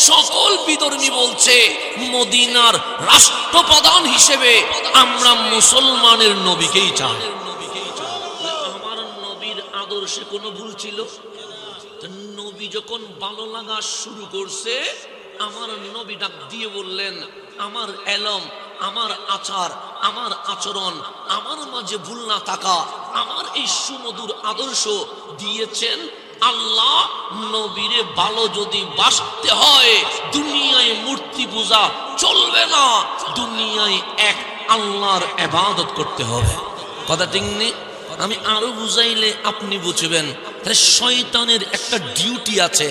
সকল বিধর্মী বলছে মদিনার রাষ্ট্রপ্রধান হিসেবে আমরা মুসলমানের নবীকেই চাই। আমার নবীর আদর্শে কোনো ভুল ছিল? নবী যখন ভালো লাগা শুরু করছে, আমার নবী ডাক দিয়ে বললেন, আমার এলম, আমার আচার, আমার আচরণ, আমার মাঝে ভুল না থাকা, আমার এই সুমধুর আদর্শ দিয়েছেন আল্লাহ। নবীরে ভালো যদি বাসতে হয়, দুনিয়ায় মূর্তি পূজা চলবে না, দুনিয়ায় এক আল্লাহর ইবাদত করতে হবে। কথা ঠিক নেই? আমি আরো বুঝাইলে আপনি বুঝবেন। শয়তানের একটা ডিউটি আছে,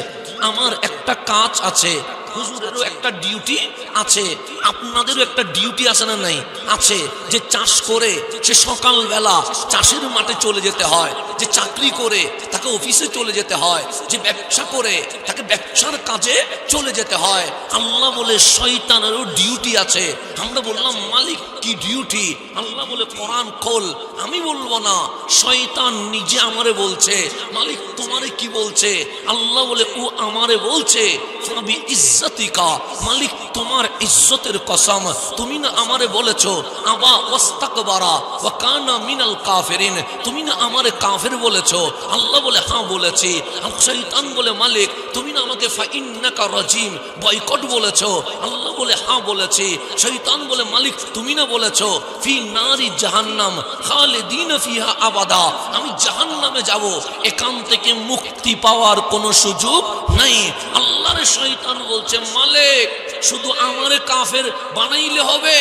আমার একটা কাজ আছে, হুজুরেরও একটা ডিউটি আছে, আপনাদেরও একটা ডিউটি আছে না নাই? আছে। যে চাষ করে সে সকালবেলা চাষের মাঠে চলে যেতে হয়, যে চাকরি করে তাকে অফিসে চলে যেতে হয়, যে ব্যবসা করে তাকে ব্যবসার কাজে চলে যেতে হয়। আল্লাহ বলে শয়তানেরও ডিউটি আছে। আমরা বললাম মালিক কি ডিউটি? আল্লাহ বলে কোরআন খোল। আমি বলবো না, শয়তান নিজে আমারে বলছে। মালিক তোমারে কি বলছে? আল্লাহ বলে ও আমারে বলছে ফাবি ইজ্জতিকা, মালিক তোমার ইজ্জতের কসম, তুমি না আমারে বলেছো আবা ওয়াস্তাকবারা ওয়া কানা মিনাল কাফিরিন, তুমি না আমারে কাফের বলেছো। আল্লাহ বলে হ্যাঁ বলেছি। আর শয়তান বলে মালিক তুমি না আমাকে ফাইন্নাকা রাজিম বয়কট বলেছো। আল্লাহ বলে হ্যাঁ বলেছি। শয়তান বলে মালিক তুমি না বলেছো ফি নারি জাহান্নাম খালিদিন ফিহা আবাদা, আমি জাহান্নামে যাব, এখান থেকে মুক্তি পাওয়ার কোনো সুযোগ নাই। আল্লাহর শয়তান বলছে মালিক শুধু আমারে কাফের বানাইলে হবে,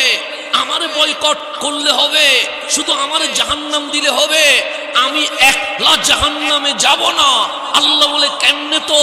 আমারে বয়কট করলে হবে, শুধু আমারে জাহান্নাম দিলে হবে, আমি একলা জাহান্নামে যাব না। আল্লাহ বলে কেমনে? তো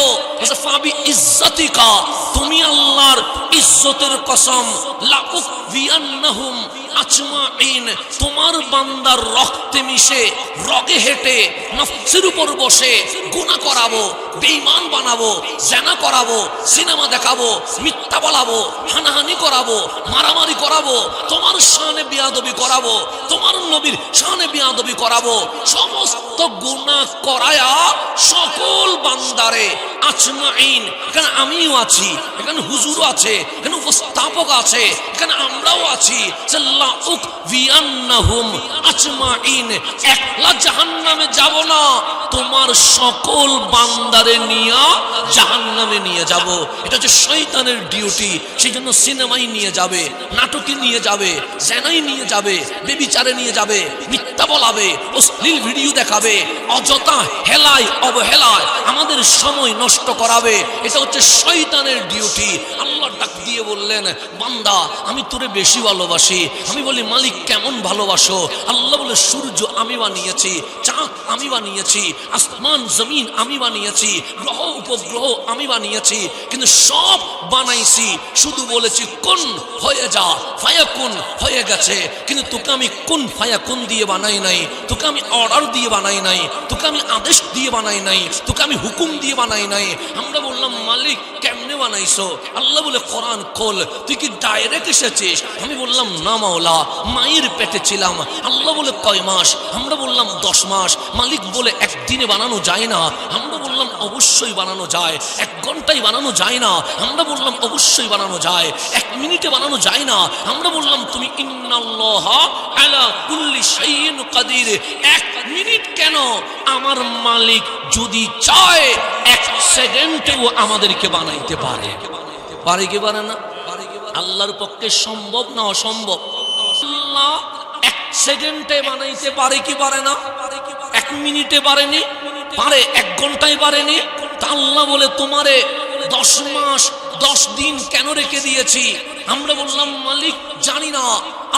ফাবি ইজ্জতিকা, তুমি আল্লাহর ইজ্জতের কসম লাউকভিয়ান্নাহুম আজমাইন, তোমার বান্দার রক্তে মিশে রগে হেঁটে নফসের উপর বসে গুনাহ করাবো, বেঈমান বানাবো, জিনা করাবো, সিনেমা দেখাবো, মিথ্যা বলাবো, হানাহানি করাবো, মারামারি করাবো, তোমার শানে বিয়াদবি করাবো, তোমার নবীর শানে বিয়াদবি করাবো, সমস্ত গুনাহ করায়া সকল বান্দারে আজমাইন, এখানে আমিও আছি, এখানে হুজুরও আছে, এখানে উপস্থাপক আছে, এখানে আমরাও আছি, লাউকভিয়ান্নাহুম আজমাইন, একলা জাহান্নামে যাব না, তোমার সকল বান্দারে নিয়ে জাহান্নামে নিয়ে যাব। এটা হচ্ছে শয়তানের ডিউটি। সেই জন্য সিনেমাই নিয়ে যাবে, নাটকে নিয়ে যাবে, জেনাই নিয়ে যাবে, বেবিচারে নিয়ে যাবে, মিথ্যা বলাবে, অশ্লীল ভিডিও দেখাবে, অযথা হেলায় অবহেলায় আমাদের সময় নষ্ট করাবে। এটা হচ্ছে শয়তানের ডিউটি। আল্লাহ ডাক দিয়ে বললেন বান্দা আমি তোরে বেশি ভালোবাসি। আমি বলি মালিক কেমন ভালোবাসো? আল্লাহ বলে সূর্য আমি বানিয়েছি, চাঁদ আমি বানিয়েছি, আসমান জমিন আমি বানিয়েছি, গ্রহ উপগ্রহ আমি বানিয়েছি, কিন্তু সব বানাইছি, শুধু বলেছি কোন হয়ে যা, ফায়াকুন হয়ে গেছে। কিন্তু তোকে আমি কোন ফায়াকুন দিয়ে বানাই নাই, তোকে আমি অর্ডার দিয়ে বানাই নাই, তোকে আমি আদেশ দিয়ে বানাই নাই, তোকে আমি হুকুম দিয়ে বানাই নাই। আমরা বললাম মালিক কেমনে বানাইছো? আল্লাহ বলে কোরআন খোল, তুই কি ডাইরেক্ট এসেছিস? আমি বললাম না মাওলা, মায়ের পেটে ছিলাম। আল্লাহ বলে কয় মাস? আমরা বললাম 10 মাস। মালিক বলে একদিনে বানানো যায় না। আমরা বললাম অবশ্যই বানানো যায়। 1 ঘন্টায় বানানো যায় না। আমরা বললাম অবশ্যই বানানো যায়। 1 মিনিটে বানানো যায় না। আমরা বললাম তুমি ইন্নাল্লাহা আলা কুল্লি শাইইন কাদির, 1 মিনিট কেন, আমার মালিক যদি চায় 1 সেকেন্ডেও আমাদেরকে বানাইতে পারে। পারে কি পারে না? আল্লাহর পক্ষে সম্ভব না অসম্ভব? আল্লাহ 1 সেকেন্ডে বানাইতে পারে কি পারে না? 1 মিনিটে পারেনি, পারে 1 ঘন্টায় পারেনি। তা আল্লাহ বলে তোমারে 10 মাস 10 দিন কেন রেখে দিয়েছি? আমরা বললাম মালিক জানি না।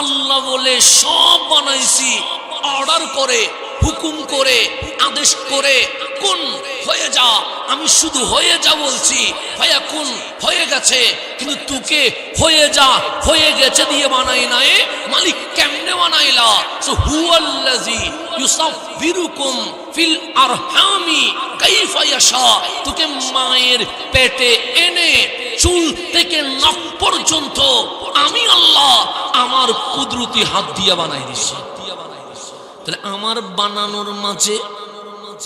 আল্লাহ বলে সব বানাইছি অর্ডার করে, হুকুম করে, আদেশ করে, কোন হয়ে যা, আমি শুধু হয়ে যা বলছি, ফায়াকুন হয়ে গেছে। কিন্তু তোকে হয়ে যা হয়ে গেছে দিয়ে বানাই নাই। মালিক কেমনে বানাইলা? সো হুয়াল্লাযী ইউসাফফিরুকুম ফিল আরহামি কাইফা ইয়াশা, তোকে মায়ের পেটে এনে চুল থেকে নখ পর্যন্ত আমি আল্লাহ আমার কুদরতি হাত দিয়ে বানাই দিছি। তাহলে আমার বানানোর মাঝে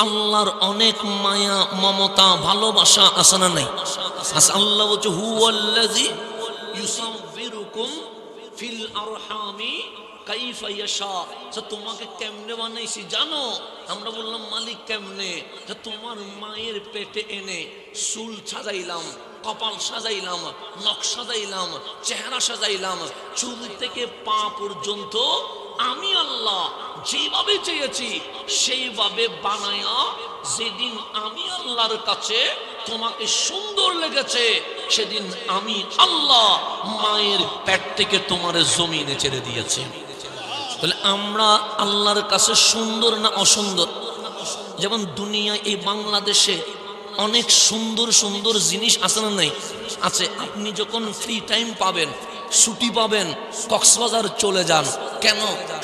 আল্লাহর অনেক মায়া মমতা ভালোবাসা আছে না নাই? আচ্ছা আল্লাহ বলছে হুয়াল্লাযী ইউসাব্বিরুকুম ফিল আরহামি কাইফা ইয়াশা। তোমাকে কেমনে বানাইছি জানো? আমরা বললাম মালিক কেমনে? তোমার মায়ের পেটে এনে চুল সাজাইলাম, কপাল সাজাইলাম, নখ সাজাইলাম, চেহারা সাজাইলাম, চুল থেকে পা পর্যন্ত আমি আল্লাহ যেভাবে চেয়েছি সেইভাবে বানায়া যেদিন আমি আল্লাহর কাছে তোমাকে সুন্দর লেগেছে সেদিন আমি আল্লাহ মায়ের পেট থেকে তোমার জমিনে ছেড়ে দিয়েছি। তাহলে আমরা আল্লাহর কাছে সুন্দর না অসুন্দর? যেমন দুনিয়া এই বাংলাদেশে অনেক সুন্দর সুন্দর জিনিস আছে না নাই? আছে। আপনি যখন ফ্রি টাইম পাবেন, ছুটি পাবেন, কক্সবাজার চলে যান। কেন?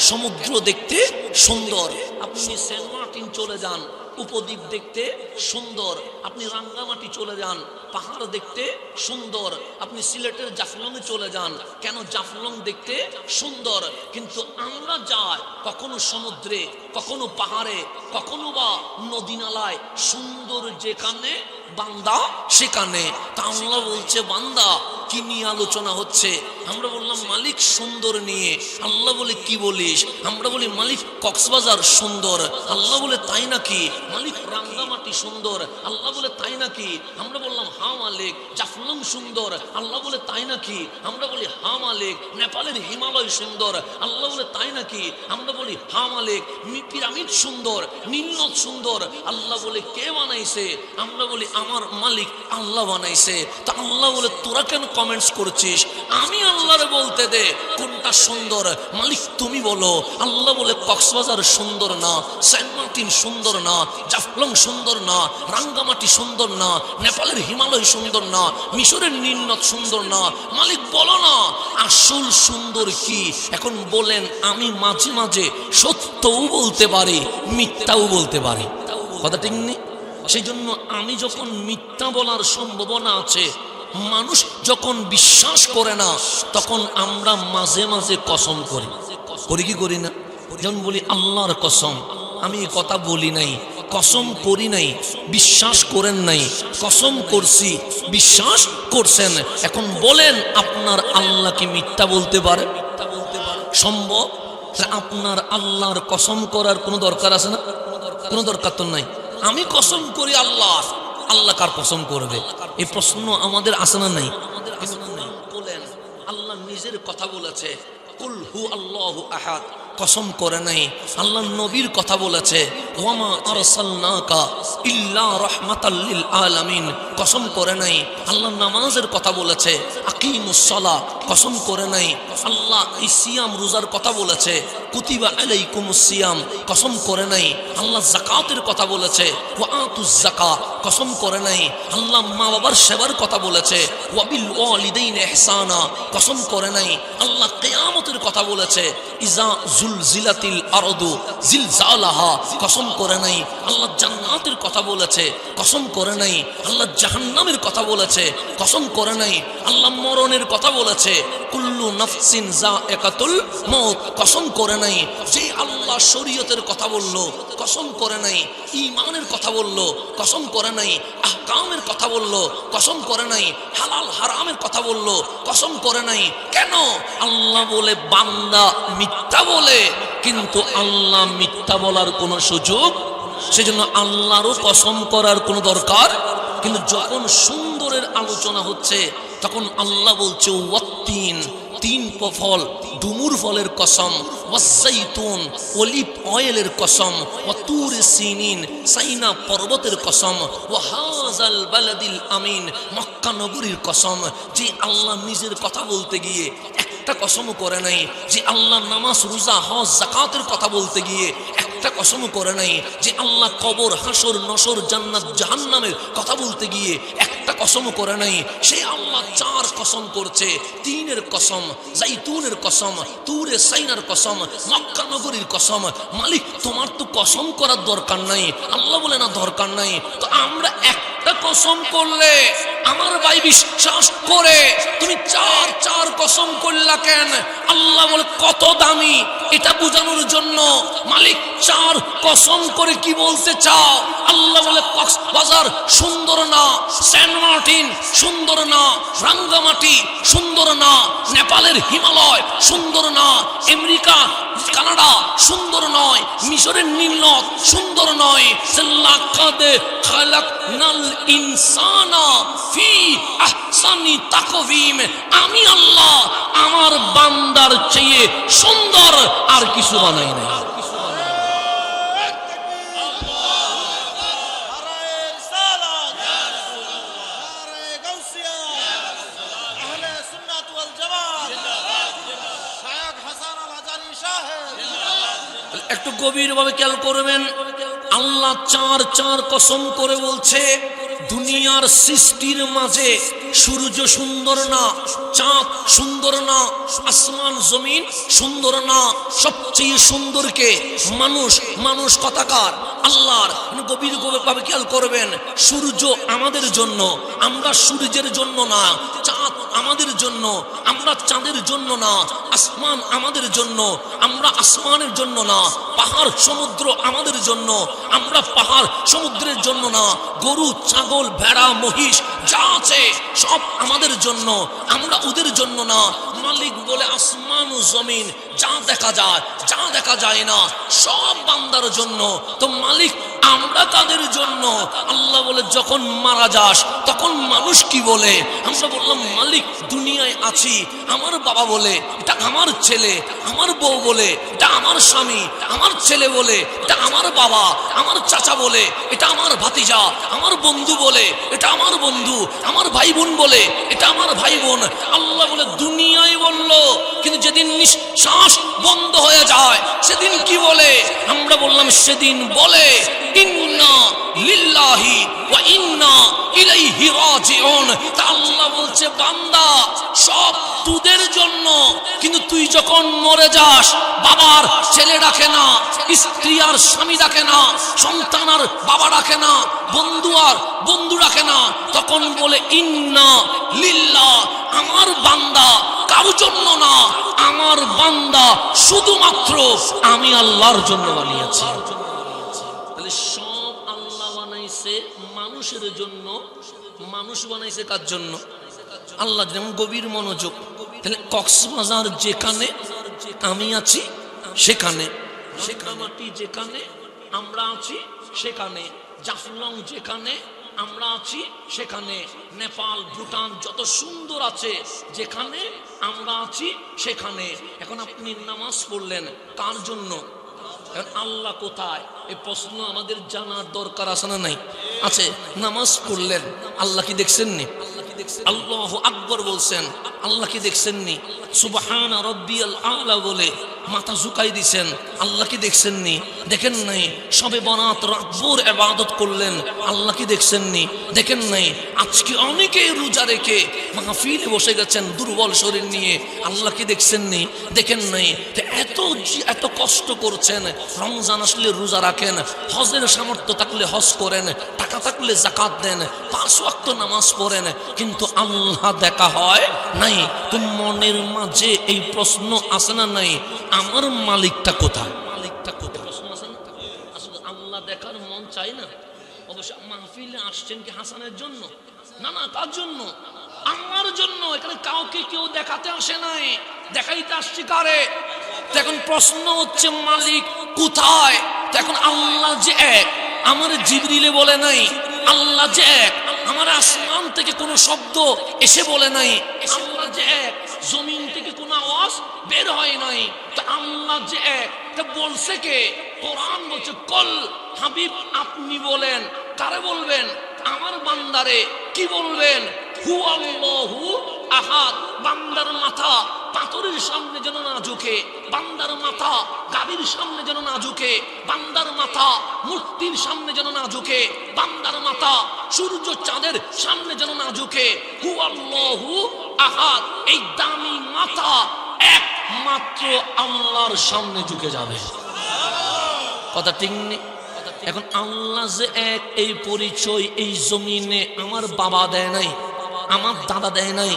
সমুদ্র দেখতে সুন্দর। আপনি সেন্ট মার্টিন চলে যান, উপদ্বীপ দেখতে সুন্দর। আপনি রাঙ্গামাটি চলে যান, পাহাড় দেখতে সুন্দর। আপনি সিলেটের জাফলংয়ে চলে যান, কেন? জাফলং দেখতে সুন্দর। কিন্তু আমরা যাই কখনো সমুদ্রে, কখনো পাহাড়ে, কখনো বা নদী নালায়। সুন্দর যেখানে বান্দা সেখানে। তা আল্লাহ বলছে বান্দা কি নিয়ে আলোচনা হচ্ছে? আমরা বললাম মালিক সুন্দর নিয়ে। আল্লাহ বলে কি বলিস? আমরা বলি মালিক কক্সবাজার সুন্দর। আল্লাহ বলে তাই নাকি? মালিক রাঙ্গামাটি সুন্দর। আল্লাহ বলে তাই নাকি? আমরা বললাম হা মালিক জাফলং সুন্দর। আল্লাহ বলে তাই নাকি? আমরা বলি হা মালিক নেপালের হিমালয় সুন্দর। আল্লাহ বলে তাই নাকি? আমরা বলি হা মালিক পিরামিড সুন্দর, নীলনদ সুন্দর। আল্লাহ বলে কে বানাইছে? আমরা বলি আমার মালিক আল্লাহ বানাইছে। তা আল্লাহ বলে তোরা কেন কমেন্টস করছিস? আমি আল্লাহরে বলতে দে কোনটা সুন্দর। মালিক তুমি বলো। আল্লাহ বলে কক্সবাজার সুন্দর না, সেন্ট মার্টিন সুন্দর না, জাফলং সুন্দর না, রাঙ্গামাটি সুন্দর না, নেপালের হিমালয় সুন্দর না, মিশরের নীলনদ সুন্দর না। মালিক বলো না আসল সুন্দর কি? এখন বলেন আমি মাঝে মাঝে সত্যও বলতে পারি, মিথ্যাও বলতে পারি। কথা ঠিক নেই? সেই জন্য আমি যখন মিথ্যা বলার সম্ভাবনা আছে, মানুষ যখন বিশ্বাস করে না, তখন আমরা মাঝে মাঝে কসম করি। করি কি করি না? যেমন বলি আল্লাহর কসম আমি এই কথা বলি নাই, কসম করি নাই, বিশ্বাস করেন নাই, কসম করছি, বিশ্বাস করছেন। এখন বলেন আপনার আল্লাহ কি মিথ্যা বলতে পারে? সম্ভব? আপনার আল্লাহর কসম করার কোনো দরকার আছে না? কোনো দরকার তো নাই। আমি কসম করি আল্লাহ, আল্লাহ কার কসম করবে? এই প্রশ্ন আমাদের আসে না নাই? বলেন আল্লাহ নিজের কথা বলেছে, কুল হু আল্লাহু আহাদ, কসম করে নাই। আল্লাহ নবীর কথা বলেছে, ওয়ামা আরসালনাকা ইল্লা রাহমাতাল লিল আলামিন, কসম করে নাই। আল্লাহ নামাজের কথা বলেছে, আকিমুস সালাহ, কসম করে নাই। আল্লাহ সিয়াম রোজার কথা বলেছে, কুতিবা আলাইকুমুস সিয়াম, কসম করে নাই। আল্লাহ যাকাতের কথা বলেছে, ওয়া আতুজ যাকাত, কসম করে নাই। আল্লাহ মা বাবার সেবার কথা বলেছে, ওয়া বিল ওয়ালিদাইনি ইহসানা, কসম করে নাই। আল্লাহ কিয়ামতের কথা বলেছে, ইজা জুলজিলাতিল আরদু জিলজালাহা, কসম করে নাই। আল্লাহ জান্নাতের কথা বলেছে, কসম করে নাই। আল্লাহ জাহান্নামের কথা বলেছে, কসম করে নাই। আল্লাহ মরণের কথা বলেছে, কুল্লু নাফসিন যায়কাতুল মউত, কসম করে নাই। যে আল্লাহ শরীয়তের কথা বলল, কসম করে নাই। ঈমানের কথা বলল, কসম করে নাই। আহকামের কথা বলল, কসম করে নাই। হালাল হারামের কথা বলল, কসম করে নাই। কেন? আল্লাহ বলে বান্দা মিথ্যা বলে, কিন্তু আল্লাহ মিথ্যা বলার কোনো সুযোগ, সেজন্য আল্লাহরও কসম করার কোনো দরকার। কিন্তু যখন সুন্দরের আলোচনা হচ্ছে তখন আল্লাহ বলছে ওয়াত্তিন, তিন ফল, ডুমুর ফলের কসম, ওয়াজ্জাইতুন, অলিভ অয়েলের কসম, ওয়া তুর সিনিন, সাইনা পর্বতের কসম, ওয়া হাযাল বালাদিল আমিন, মক্কা নগরীর কসম। যে আল্লাহ নিজের কথা বলতে গিয়ে একটা কসম করে নাই, যে আল্লাহ নামাজ রোজা হজ যাকাতের কথা বলতে গিয়ে একটা কসম করে নাই, যে আল্লাহ কবর হাসর নসর জান্নাত জাহান্নামের কথা বলতে গিয়ে একটা কসম করে নাই। সেই আল্লাহ চার কসম করছে, তিনের কসম, জাইতুনের কসম, তুরে সাইনার কসম, মক্কা নগরীর কসম। মালিক তোমার তো কসম করার দরকার নাই। আল্লাহ বলে না দরকার নাই। তো আমরা একটা কসম করলে আমার ভাই বিশ্বাস করে তুমি চার চার কসম করলা কেন? আল্লাহ বলে কত দামি, এটা বোঝানোর জন্য। মালিক 4 কসম করে কি বলতে চাও? আল্লাহ বলে কক্সবাজার সুন্দর না, সেন্ট মার্টিন সুন্দর না, রাঙ্গামাটি সুন্দর না, নেপালের হিমালয় সুন্দর না, আমেরিকা কানাডা সুন্দর নয়, মিশরের নীলনদ সুন্দর নয়। লাকাদ খালাকনাল ইনসানা ফি আহসানি তাকওয়িম। আমি আল্লাহ আমার বান্দার চেয়ে সুন্দর আর কিছু বানাই নাই। একটু গভীরভাবে খেয়াল করবেন। আল্লাহ 4 কসম করে বলছে, দুনিয়ার সৃষ্টির মাঝে সূর্য সুন্দর না, চাঁদ সুন্দর না, আসমান জমিন সুন্দর না, সবচেয়ে সুন্দর কে? মানুষ। মানুষ কথাকার আল্লাহর। গভীরভাবে খেয়াল করবেন, সূর্য আমাদের জন্য, আমরা সূর্যের জন্য না। চাঁদ আমাদের জন্য, আমরা চাঁদের জন্য না। আসমান আমাদের জন্য, আমরা আসমানের জন্য না। পাহাড় সমুদ্র আমাদের জন্য, আমরা পাহাড় সমুদ্রের জন্য না। গরু ছাগল ভেড়া মহিষ যা আছে সব আমাদের জন্য, আমরা ওদের জন্য না। মালিক বলে আসমান ও জমিন যা দেখা যায় যা দেখা যায় না সব বান্দার জন্য। তো মালিক আমরা তাদের জন্য। আল্লাহ বলে যখন মারা যাস তখন মানুষ কি বলে? আমরা বললাম মালিক দুনিয়ায় আছি, আমার বাবা বলে এটা আমার ছেলে, আমার বউ বলে এটা আমার স্বামী, আমার ছেলে বলে এটা আমার বাবা, আমার চাচা বলে এটা আমার ভাতিজা, আমার বন্ধু বলে এটা আমার বন্ধু, আমার ভাই বোন বলে এটা আমার ভাই বোন। আল্লাহ বলে দুনিয়ায় বললো, কিন্তু যেদিন নিঃশ্বাস বন্ধ হয়ে যায় সেদিন কি বলে? আমরা বললাম সেদিন বলে ইন্না লিল্লাহি ওয়া ইন্না ইলাইহি রাজিউন। তা আল্লাহ বলছে বান্দা সব তোদের জন্য, কিন্তু তুই যখন মরে যাস বাবার ছেলে ডাকে না, স্ত্রী আর স্বামী ডাকে না, সন্তান আর বাবা ডাকে না, বন্ধু আর বন্ধু ডাকে না, তখন বলে ইন্না লিল্লাহ। আমার বান্দা কারোর জন্য না, আমার বান্দা শুধুমাত্র আমি আল্লাহর জন্য বানিয়েছি। তাহলে সব আল্লাহ বানাইছে মানুষের জন্য। মানুষ বানাইছে কার জন্য? আল্লাহ। যেমন গভীর মনোযোগ। তাহলে কক্সবাজার যেখানে আমি আছি সেখানে, রাঙ্গামাটি যেখানে আমরা আছি সেখানে, জাফলং যেখানে আমরা আছি সেখানে, নেপাল ভুটান যত সুন্দর আছে যেখানে আমরা আছি সেখানে। এখন আপনি নামাজ পড়লেন কার জন্য? আল্লাহ কোথায়? এই প্রশ্ন আমাদের জানার দরকার আছে না নাই? আছে। নামাজ পড়লেন, আল্লাহ কি দেখছেননি? আল্লাহু আকবার বলছেন, আল্লাহ কি দেখছেননি? সুবহান রাব্বিয়াল আলা বলে মাথা ঝুঁকাই দিছেন, আল্লাহ কি দেখছেননি? দেখেন নাই? সবে বরাত রাতভর ইবাদত করলেন, আল্লাহ কি দেখছেননি? দেখেন নাই? আজকে অনেকেই রোজা রেখে মাহফিলে বসে গেছেন দুর্বল শরীর নিয়ে, আল্লাহ কি দেখছেননি? দেখেন নাই? এত কষ্ট করছেন, রমজান আসলে রোজা রাখেন, হজের সামর্থ্য থাকলে হজ করেন, টাকা থাকলে যাকাত দেন, 5 ওয়াক্ত নামাজ পড়েন, কিন্তু আল্লাহ দেখা হয় নাই। তো মনের মাঝে এই প্রশ্ন আসে না নাই? আমার মালিকটা কোথায়? মালিকটা কোথায় প্রশ্ন আছে না? আসলে আল্লাহ দেখার মন চাই না। অবশ্য মাহফিলে আসছেন কি হাসানের জন্য? না না, কার জন্য? আমার জন্য। এখানে কাউকে কেউ দেখাতে আসে নাই, দেখাইতে আসছি কারে? এখন প্রশ্ন হচ্ছে মালিক কোথায়? এখন আল্লাহ যে এক, আমার জিবরিলে বলে নাই আল্লাহ যে এক, আমার আসমান থেকে কোনো শব্দ এসে বলে নাই আল্লাহ যে এক, জমিন থেকে কোনো আওয়াজ বের হয় নাই। তো আল্লাহ যে এক, তা বলছে কে? কোরআন বলছে কল হাবিব আপনি বলেন। কারে বলবেন? আমার বান্দারে। কি বলবেন? হু আল্লাহু আহাদ। বান্দার মাথা পাথরের সামনে যেন না ঝুঁকে, বান্দার মাথা গাভীর সামনে যেন না ঝুঁকে, বান্দার মাথা মূর্তির সামনে যেন না ঝুঁকে, বান্দার মাথা সূর্য চাঁদের সামনে যেন না ঝুঁকে। হু আল্লাহু আহাদ। এই দামি মাথা একমাত্র আল্লাহর সামনে ঝুঁকে যাবে। কথা ঠিক নেই? এখন আল্লাহ যে এক, এই পরিচয় এই জমিনে আমার বাবা দেয় নাই, আমার দাদা দেয় নাই,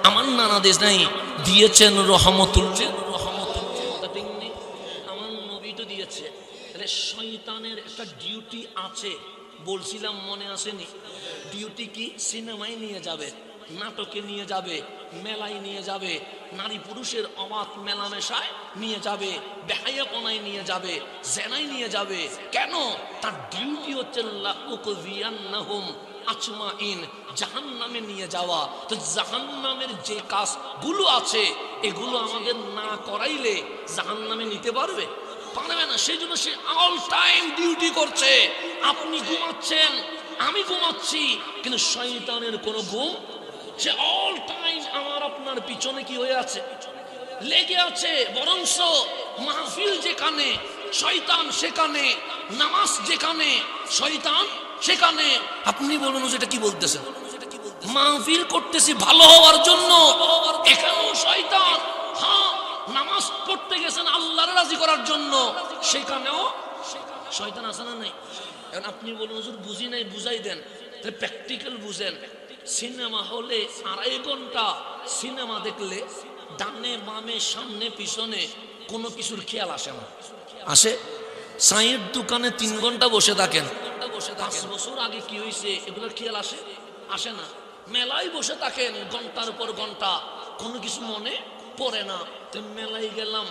আমার নানা দেশ নাই, দিয়েছেন রহমতুল্লিল আমার নবী তো দিয়েছে। তাহলে শয়তানের একটা ডিউটি আছে, বলছিলাম মনে আসেনি? ডিউটি কি? সিনেমায় নিয়ে যাবে, নাটকে নিয়ে যাবে, মেলায় নিয়ে যাবে, নারী পুরুষের অবাধ মেলামেশায় নিয়ে যাবে, বেহায়াপনায় নিয়ে যাবে, জেনায় নিয়ে যাবে। কেন? তার ডিউটি হচ্ছে লাউকযিয়ান্নাহুম আজমাইন, জাহান্নামে নিয়ে যাওয়া। তো জাহান্নামের যে কাজগুলো আছে এগুলো আমাদের না করাইলে জাহান্নামে নিতে পারবে? পারবে না। সেই জন্য সে অল টাইম ডিউটি করছে। আপনি ঘুমাচ্ছেন, আমি ঘুমাচ্ছি, কিন্তু শয়তানের কোনো ঘুম, সে অল টাইম আমার আপনার পিছনে কি হয়ে আছে? লেগে আছে। বরংস মাহফিল যেখানে শয়তান সেখানে, নামাজ যেখানে শয়তান সেখানে। আপনি বলুন যেটা কি বলতেছেন? মাহফিল করতেছি ভালো হওয়ার জন্য, এখানেও শয়তান। হ্যাঁ, নামাজ পড়তে গেছেন আল্লাহর রাজি করার জন্য, সেখানেও শয়তান আছে না নাই? এখন আপনি বলুন হুজুর বুঝি নাই, বুঝাই দেন। তাহলে প্র্যাকটিক্যাল বুঝেন। সিনেমা হলে 2.5 ঘন্টা সিনেমা দেখলে ডানে বামে সামনে পিছনে কোনো কিছুর খেয়াল আসে না। আসে? চায়ের দোকানে 3 ঘন্টা বসে থাকেন, 5 বছর আগে কি হয়েছে এগুলোর খেয়াল আসে? আসে না। মেলায় বসে থাকেন ঘন্টার পর ঘন্টা, কোনো কিছু মনে পড়ে না। তো মেলায় গেলাম,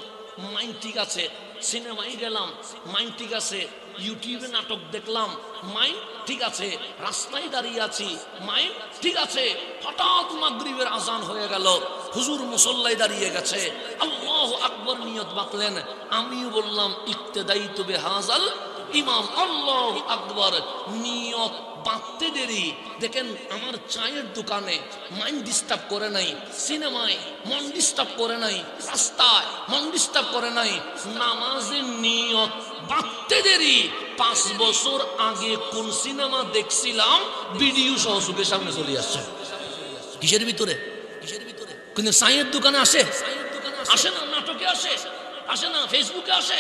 মাইন্ড ঠিক আছে। সিনেমায় গেলাম, মাইন্ড ঠিক আছে। ইউটিউবে নাটক দেখলাম, মাইন্ড ঠিক আছে। রাস্তায় দাঁড়িয়ে আছি, মাইন্ড ঠিক আছে। হঠাৎ মাগরিবের আজান হয়ে গেল, হুজুর মুসল্লায় দাঁড়িয়ে গেছে, আল্লাহু আকবার নিয়ত বাঁধলেন। আমিও বললাম ইক্তেদাইতু বিহাযাল ইমাম, আল্লাহু আকবার। নিয়ত বাঁধতে দেরি, দেখেন আমার চায়ের দোকানে মাইন্ড ডিস্টার্ব করে নাই, সিনেমায় মন ডিস্টার্ব করে নাই, রাস্তায় মন ডিস্টার্ব করে নাই। নামাজের নিয়ত বাঁধতে দেরি। 5 বছর আগে কোন সিনেমা দেখছিলাম ভিডিও সহ চোখের সামনে চলে আসছে। কিসের ভিতরে? কিন্তু চায়ের দোকানে আসে? আসে না। নাটকে আসে? আসে না। ফেসবুকে আসে?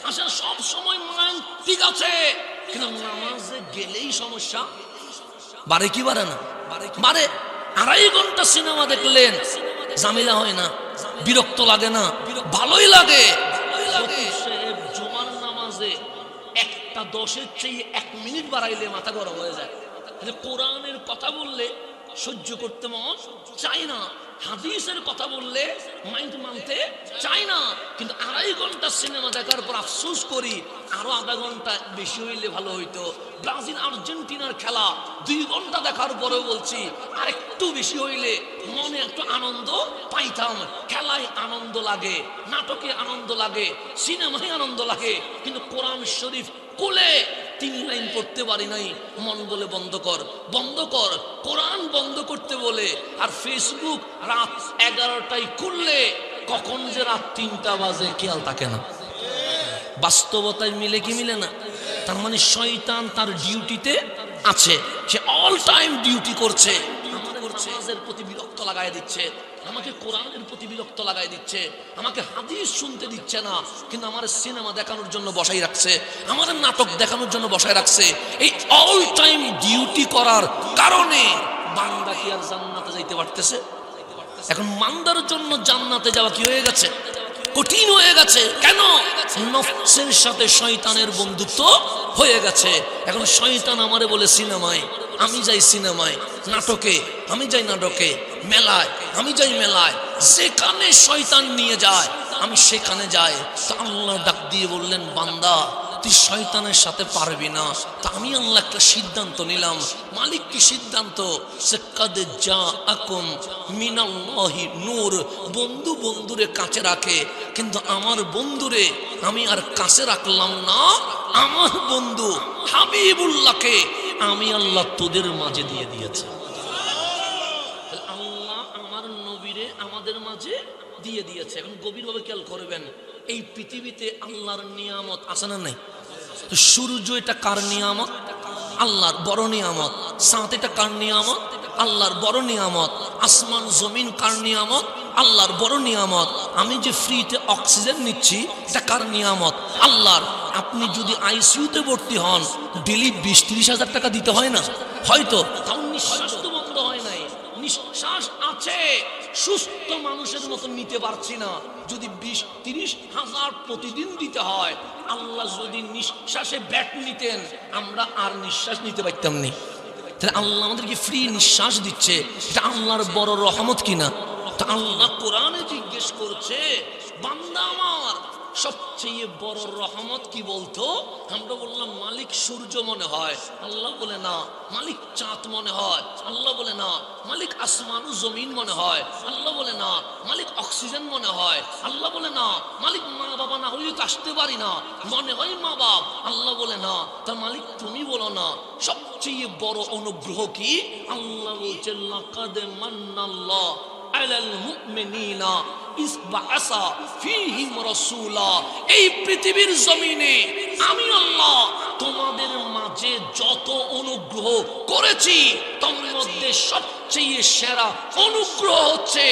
আসে না। সব সময় মাইন্ড ঠিক আছে, কিন্তু নামাজে গেলেই সমস্যা। বারে কি বারে না? বারে। 2.5 ঘন্টা সিনেমা দেখলেন, ঝামেলা হয় না? বিরক্ত লাগে না? ভালোই লাগে। জুমার নামাজে 1:10 চেয়ে 1 মিনিট বাড়াইলে মাথা গরম হয়ে যায়। কোরআনের কথা বললে সহ্য করতে মন চাই না, হাদিসের কথা বললে মাইন্ড মানতে চাই না। কিন্তু 2.5 ঘন্টা সিনেমা দেখার পর আফসোস করি আরো আধা ঘন্টা বেশি হইলে ভালো হইতো। ব্রাজিল আর্জেন্টিনার খেলা 2 ঘন্টা দেখার পরেও বলছি আর একটু বেশি হইলে মনে একটু আনন্দ পাইতাম। খেলায় আনন্দ লাগে, নাটকে আনন্দ লাগে, সিনেমায় আনন্দ লাগে, কিন্তু কোরআন শরীফ কোলে 3 লাইন পড়তে পারি নাই। মন বলে বন্ধ কর, বন্ধ কর। কোরআন বন্ধ করতে বলে আর ফেসবুক রাত 11টায় খুললে কখন যে রাত 3টা বাজে খেয়াল থাকে না। বাস্তবতায় মিলে কি মিলে না? তার মানে শয়তান তার ডিউটিতে আছে, সে অল টাইম ডিউটি করছে। আমাদের নামাজের প্রতি বিরক্ত লাগাই দিচ্ছে, আমাকে কোরআনের প্রতি বিরক্ত লাগাই দিচ্ছে, আমাকে হাদিস শুনতে দিচ্ছে না, কিন্তু আমার সিনেমা দেখানোর জন্য বসাই রাখছে, আমার নাটক দেখানোর জন্য বসাই রাখছে। এই অল টাইম ডিউটি করার কারণে বান্দা কি আর জান্নাতে যাইতে পারতেছে? এখন বান্দার জন্য জান্নাতে যাওয়া কি হয়ে গেছে? কঠিন হয়ে গেছে। কেন? নফসের সাথে শয়তানের বন্ধুত্ব হয়ে গেছে। এখন শয়তান আমারে বলে সিনেমায়, আমি যাই সিনেমায়, নাটকে আমি যাই নাটকে, মেলায় আমি যাই মেলায়, যেখানে শয়তান নিয়ে যায় আমি সেখানে যাই। তো আল্লাহ ডাক দিয়ে বললেন, বান্দা তুই শয়তানের সাথে পারবি না। তা আমি আল্লাহ একটা সিদ্ধান্ত নিলাম। মালিক কি সিদ্ধান্ত? কাদে জাআকুম মিনাল্লাহি নূর। বন্ধু বন্ধুরে কাছে রাখে, কিন্তু আমার বন্ধুরে আমি আর কাছে রাখলাম না। আমার বন্ধু হাবিবুল্লাহকে আমি আল্লাহ তোদের মাঝে দিয়ে দিয়েছি। আল্লাহ আমার নবীরে আমাদের মাঝে দিয়ে দিয়েছে। এখন গভীরভাবে খেয়াল করবেন, এই পৃথিবীতে আল্লাহর নিয়ামত আছে না নাই? তো সূর্য এটা কার নিয়ামত? আল্লাহর বড় নিয়ামত। চাঁদ এটা কার নিয়ামত? আল্লাহর বড় নিয়ামত। আসমান জমিন কার নিয়ামত? আল্লাহর বড় নিয়ামত। আমি যে ফ্রিতে অক্সিজেন নিচ্ছি এটা কার নিয়ামত? আল্লাহর। আপনি যদি আইসিইউতে ভর্তি হন ডেলি 20-30 হাজার টাকা দিতে হয় না? হয়তো। তাও নিঃশ্বাস তো বন্ধ হয় নাই, নিঃশ্বাস আছে। সুস্থ মানুষের মতো নিতে পারছি না। যদি 20-30 হাজার প্রতিদিন দিতে হয়, আল্লাহ যদি নিঃশ্বাসে ব্যাট নিতেন, আমরা আর নিঃশ্বাস নিতে পারতাম না। তাহলে আল্লাহ আমাদেরকে ফ্রি নিঃশ্বাস দিচ্ছে, এটা আল্লাহর বড় রহমত কিনা? তা আল্লাহ কোরআনে জিজ্ঞেস করছে, বান্দা আমার সবচেয়ে বড় রহমত কি বলতো? আমরা বললাম মালিক সূর্য মনে হয়, আল্লাহ বলে না। মালিক চাঁদ মনে হয়, আল্লাহ বলে না। মালিক আসমান ও জমিন মনে হয়, আল্লাহ বলে না। মালিক অক্সিজেন মনে হয়, আল্লাহ বলে না। মালিক মা বাবা না হলেও তো আসতে পারি না, মনে হয় মা বাপ, আল্লাহ বলে না। তার মালিক তুমি বলো না। সবচেয়ে বড় অনুগ্রহ কি? আল্লাহ বলছে লাকাদ মান্নাল্লাহ আলাল মুমিনিনা ইস বাআসা ফীহিম রাসূলা। এই পৃথিবীর জমিনে আমি আল্লাহ তোমাদের মাঝে যত অনুগ্রহ করেছি, তার মধ্যে সবচেয়ে সেরা অনুগ্রহ হচ্ছে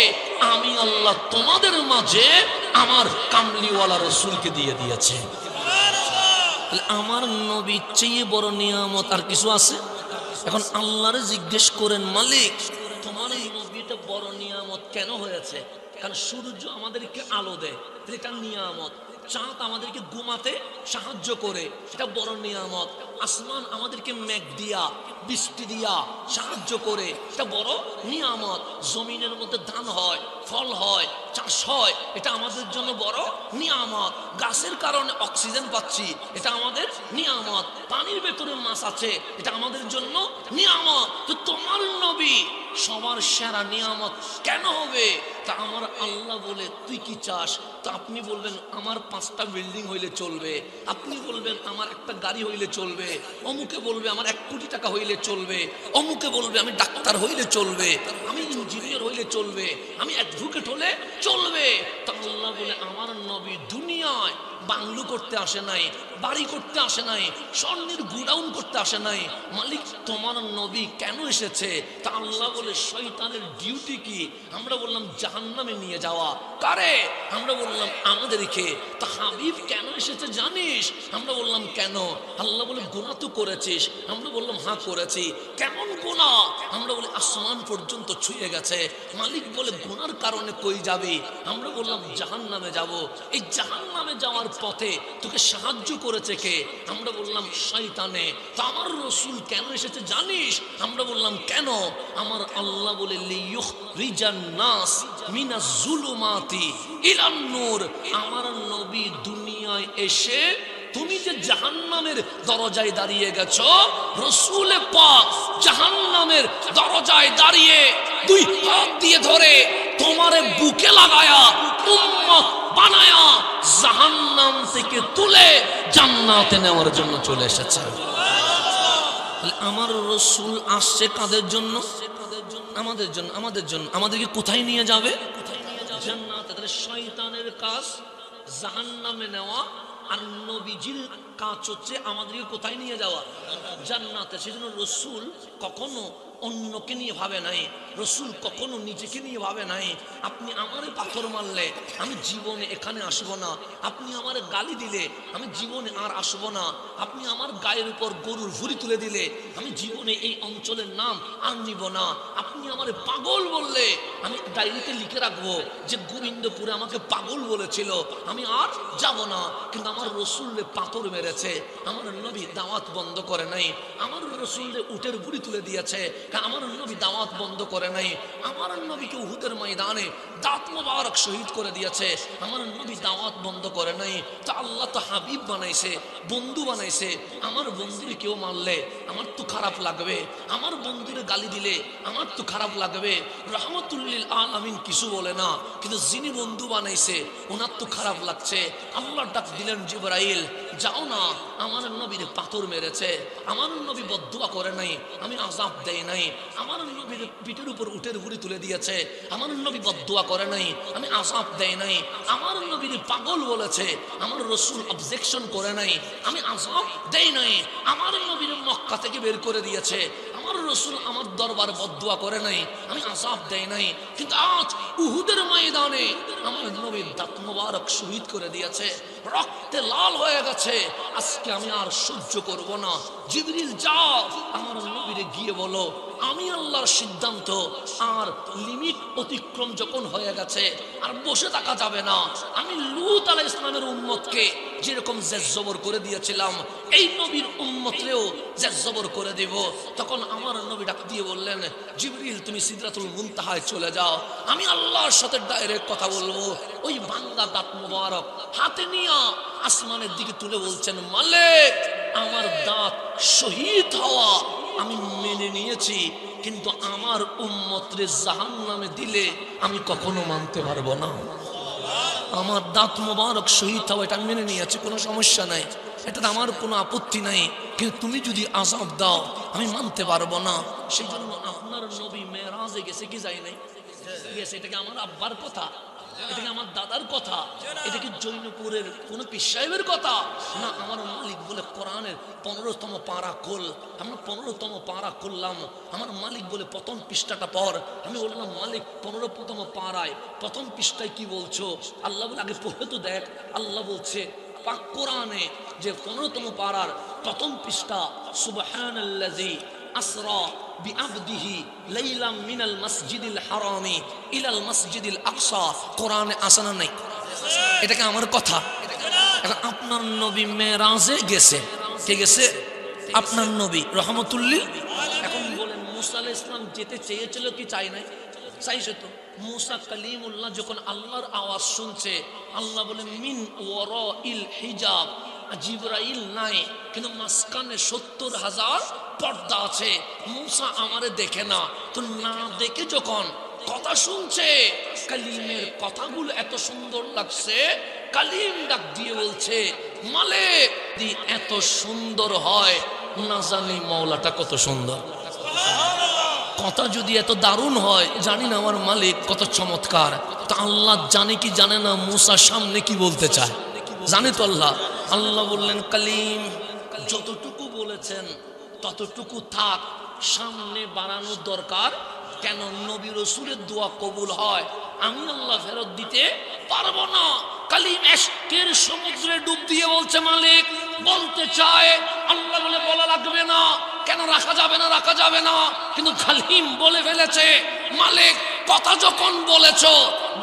আমি আল্লাহ তোমাদের মাঝে আমার কামলিওয়ালা রাসূলকে দিয়ে দিয়েছে। আমার নবীর চেয়ে বড় নিয়ামত আর কিছু আছে? এখন আল্লাহরে জিজ্ঞেস করেন, মালিক তোমার এই নবীটা বড় নিয়ামত কেন হয়েছে? কারণ সূর্য আমাদেরকে আলো দেয়, এটা নিয়ামত। চাঁদ আমাদেরকে ঘুমাতে সাহায্য করে, এটা বড় নিয়ামত। আসমান আমাদেরকে মেঘ দিয়া বৃষ্টি দিয়া সাহায্য করে, এটা বড় নিয়ামত। জমিনের মধ্যে ধান হয়, ফল হয়, চাষ হয়, এটা আমাদের জন্য বড় নিয়ামত। গাছের কারণে অক্সিজেন পাচ্ছি, এটা আমাদের নিয়ামত। পানির ভেতরে মাছ আছে, এটা আমাদের জন্য নিয়ামত। তো তোমার নবী সবার সেরা নিয়ামত কেন হবে? তা আমার আল্লাহ বলে তুই কি চাস? তা আপনি বলবেন আমার 5টা বিল্ডিং হইলে চলবে, আপনি বলবেন আমার একটা গাড়ি হইলে চলবে, অমুকে বলবে আমার 1 কোটি টাকা হইলে চলবে, অমুকে বলবে আমি ডাক্তার হইলে চলবে, আমি ইঞ্জিনিয়ার হইলে চলবে, আমি অ্যাডভোকেট হলে চলবে। তা আল্লাহ বলে আমার নবী দুনিয়ায় বাংলো করতে আসে নাই, বাড়ি করতে আসে নাই, স্বর্ণের গুডাউন করতে আসে নাই। মালিক তোমার নবী কেন এসেছে? তা আল্লাহ বলে শয়তানের ডিউটি কি? আমরা বললাম জাহান্নামে নিয়ে যাওয়া। কারে? আমরা বললাম আমাদেরকে। তা হাবিব কেন এসেছে জানিস? আমরা বললাম কেন? আল্লাহ বলে গুনাহ তো করেছিস। আমরা বললাম হ্যাঁ করেছি। কেমন গুনাহ? আমরা বলি আসমান পর্যন্ত ছুঁয়ে গেছে। মালিক বলে গুনার কারণে কই যাবি? আমরা বললাম জাহান্নামে যাব। এই জাহান্নামে যাওয়ার পথে তোকে সাহায্য করেছে কে? আমরা বললাম শয়তানে। তা আমার রাসূল কেন এসেছে জানিস? আমরা বললাম কেন? আমার আল্লাহ বলে লিয়ুখরিজান নাস মিনাজ জুলুমাতি ইলান নূর। আমার নবী দুনিয়ায় এসে তুমি যে জাহান্নামের দরজায় দাঁড়িয়ে গেছো, রাসূল পাক জাহান্নামের দরজায় দাঁড়িয়ে 2 হাত দিয়ে ধরে তোমারে বুকে লাগায়া উম্মত বানায়া জাহান্নাম থেকে তুলে জান্নাতে নেওয়ার জন্য চলে এসেছে। আমার রাসূল আসছে কাদের জন্য? আমাদের জন্য। আমাদের জন্য। আমাদেরকে কোথায় নিয়ে যাবে? জান্নাতে। তাহলে শয়তানের কাজ জাহান্নামে নেওয়া, আর নবীজির কাজ হচ্ছে আমাদেরকে কোথায় নিয়ে যাওয়া? জান্নাতে। সেজন্য রাসূল কখনো অন্যকে নিয়ে ভাবে নাই, রাসূল কখনো নিজেকে নিয়ে ভাবে নাই। আপনি আমারে পাথর মারলে আমি জীবনে এখানে আসবো না, আপনি আমারে গালি দিলে আমি জীবনে আর আসবো না, আপনি আমার গায়ের উপর গরুর ভুঁড়ি তুলে দিলে আমি জীবনে এই অঞ্চলের নাম আর নিব না, আপনি আমারে পাগল বললে আমি ডায়েরিতে লিখে রাখবো যে গোবিন্দপুরে আমাকে পাগল বলেছিল, আমি আর যাব না। কিন্তু আমার রাসূলে পাথর মেরেছে, আমার নবী দাওয়াত বন্ধ করে নাই। আমার রাসূলে উটের ভুঁড়ি তুলে দিয়েছে, আমার নবী দাওয়াত বন্ধ করে নাই। আমার নবীকে উহুদের ময়দানে দাঁত মোবারক শহীদ করে দিয়েছে, আমার নবী দাওয়াত বন্ধ করে নাই। তা আল্লাহ তো হাবিব বানাইছে, বন্ধু বানাইছে। আমার বন্ধুরে কেউ মারলে আমার তো খারাপ লাগবে, আমার বন্ধুরে গালি দিলে আমার তো খারাপ লাগবে। রহমতুল্লিল আলামিন কিছু বলে না, কিন্তু যিনি বন্ধু বানাইছে ওনার তো খারাপ লাগছে। আল্লাহ ডাক দিলেন জিবরাইল, যাও না, আমার নবীর পাথর মেরেছে, আমার নবী বদদুয়া করে নাই, আমি আযাব দেই নাই। আমার নবীর পিঠের উপর উটের ভুঁড়ি তুলে দিয়েছে, আমার নবী বদদুয়া করে নাই, আমি আযাব দেই নাই। আমার নবীর পাগল বলেছে, আমার রাসূল অবজেকশন করে নাই, আমি আযাব দেই নাই। আমার নবীর মক্কা থেকে বের করে দিয়েছে, আমার রাসূল আমার দরবার বদদুয়া করে নাই, আমি আযাব দেই নাই, কিন্তু আজ উহুদের ময়দানে আমার নবীর দাঁত মোবারক শহীদ করে দিয়েছে, রক্তে লাল হয়ে গেছে। আজকে আমি আর সহ্য করব না। জিবরিল যাও, আমার নবীরে গিয়ে বলো আমি আল্লাহর সিদ্ধান্ত, আর লিমিট অতিক্রম যখন হয়ে গেছে আর বসে থাকা যাবে না। আমি লূত আলাইহিস সালামের উম্মতকে যেরকম জেজ্জবর করে দিয়েছিলাম, এই নবীর উম্মতরেও জেজ্জবর করে দেব। তখন আমার নবী ডাক দিয়ে বললেন, জিবরিল তুমি সিদরাতুল মুনতাহায় চলে যাও, আমি আল্লাহর সাথে ডাইরেক্ট কথা বলবো। ওই বান্দা দাঁত মোবারক হাতে নিয়ে আসমানের দিকে তুলে বলছেন, মালিক আমার দাঁত শহীদ হওয়া আমি মেনে নিয়েছি, কিন্তু আমার উম্মতরে জাহান্নামে দিলে আমি কখনো মানতে পারবো না। আমার দাঁত মোবারক শহীদ হওয়া এটা মেনে নিয়েছি, কোনো সমস্যা নাই, এটা আমার কোনো আপত্তি নাই, কিন্তু তুমি যদি আযাব দাও আমি মানতে পারবো না। সেই জন্য আপনার নবী মেরাজে গেছে কি যায় নাই? গেছে। এটা কি আমার আব্বার কথা? এটা কি আমার দাদার কথা? এটা কি জৈনপুরের কোন পীর সাহেবের কথা? না, আমার মালিক বলে কোরআনের 15তম পারা খোল। আমরা 15তম পারা খুললাম, আমার মালিক বলে প্রথম পৃষ্ঠাটা পড়। আমি বললাম, মালিক 15তম পারায় প্রথম পৃষ্ঠায় কি বলছো? আল্লাহ বলে আগে পড়ে তো দেখ। আল্লাহ বলছে পাক কোরআনে যে 15তম পারার প্রথম পৃষ্ঠা, সুবহানাল্লাযী আসরা বিআবদিহি লাইলাম মিনাল মাসজিদিল হারামি ইলাল মাসজিদিল আকসা। কোরআনে আছে না নাই? এটাকে আমার কথা। এখন আপনার নবী মেরাজে গেছে, কে গেছে? আপনার নবী রহমতুল্লিল। এখন বলেন, মুসা আলাইহিস সালাম যেতে চেয়েছিল কি চাই নাই? চাইছে তো। মুসা কালিমুল্লাহ যখন আল্লাহর আওয়াজ শুনছে, আল্লাহ বলে মিন ওয়ারাইল হিজাব, জিবরাইল নাই, কিন্তু মাঝখানে 70,000 পর্দা আছে। মুসা আমারে দেখে না, তো না দেখে যখন কথা শুনছে, কালিমের কথাগুলো এত সুন্দর লাগছে, কালিম ডাক দিয়ে বলছে, মালিক যদি এত সুন্দর হয়, না জানি মাওলাটা কত সুন্দর। কথা যদি এত দারুণ হয়, জানি না আমার মালিক কত চমৎকার। তা আল্লাহ জানে কি জানে না মুসা সামনে কি বলতে চায়? জানে তো আল্লাহ। আল্লাহ বললেন, কালিম যতটুকু বলেছেন ততটুকু থাক, সামনে বাড়ানোর দরকার কেন? নবী রাসূলের দোয়া কবুল হয়, আমি আল্লাহ ফেরত দিতে পারবো না। কালিম ইশকের সমুদ্রে ডুব দিয়ে বলছে, মালিক বলতে চায়। আল্লাহ বলে বলা লাগবে না। কেন? রাখা যাবে না, রাখা যাবে না। কিন্তু কালিম বলে ফেলেছে, মালিক কথা যখন বলেছো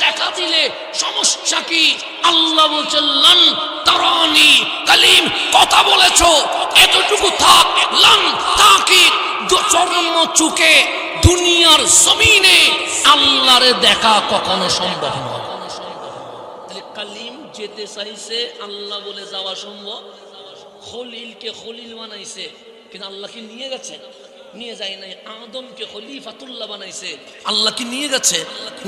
দেখা দিলে সমস্যা কি? আল্লাহ বলছে, লান তারানি। কালিম কথা বলেছো, এতটুকু থাক। লান তাকিদ, চরম চুকে দুনিয়ার জমিনে আল্লাহরে দেখা কখনো সম্ভব নয়। তাহলে কালিম যেতে চাইছে, আল্লাহ বলে যাওয়া সম্ভব। খলিলকে খলিল বানাইছে, কিন্তু আল্লাহ কি নিয়ে গেছে? নিয়ে যায় নাই। আদমকে খলিফাতুল্লাহ বানাইছে, আল্লাহ কি নিয়ে গেছে?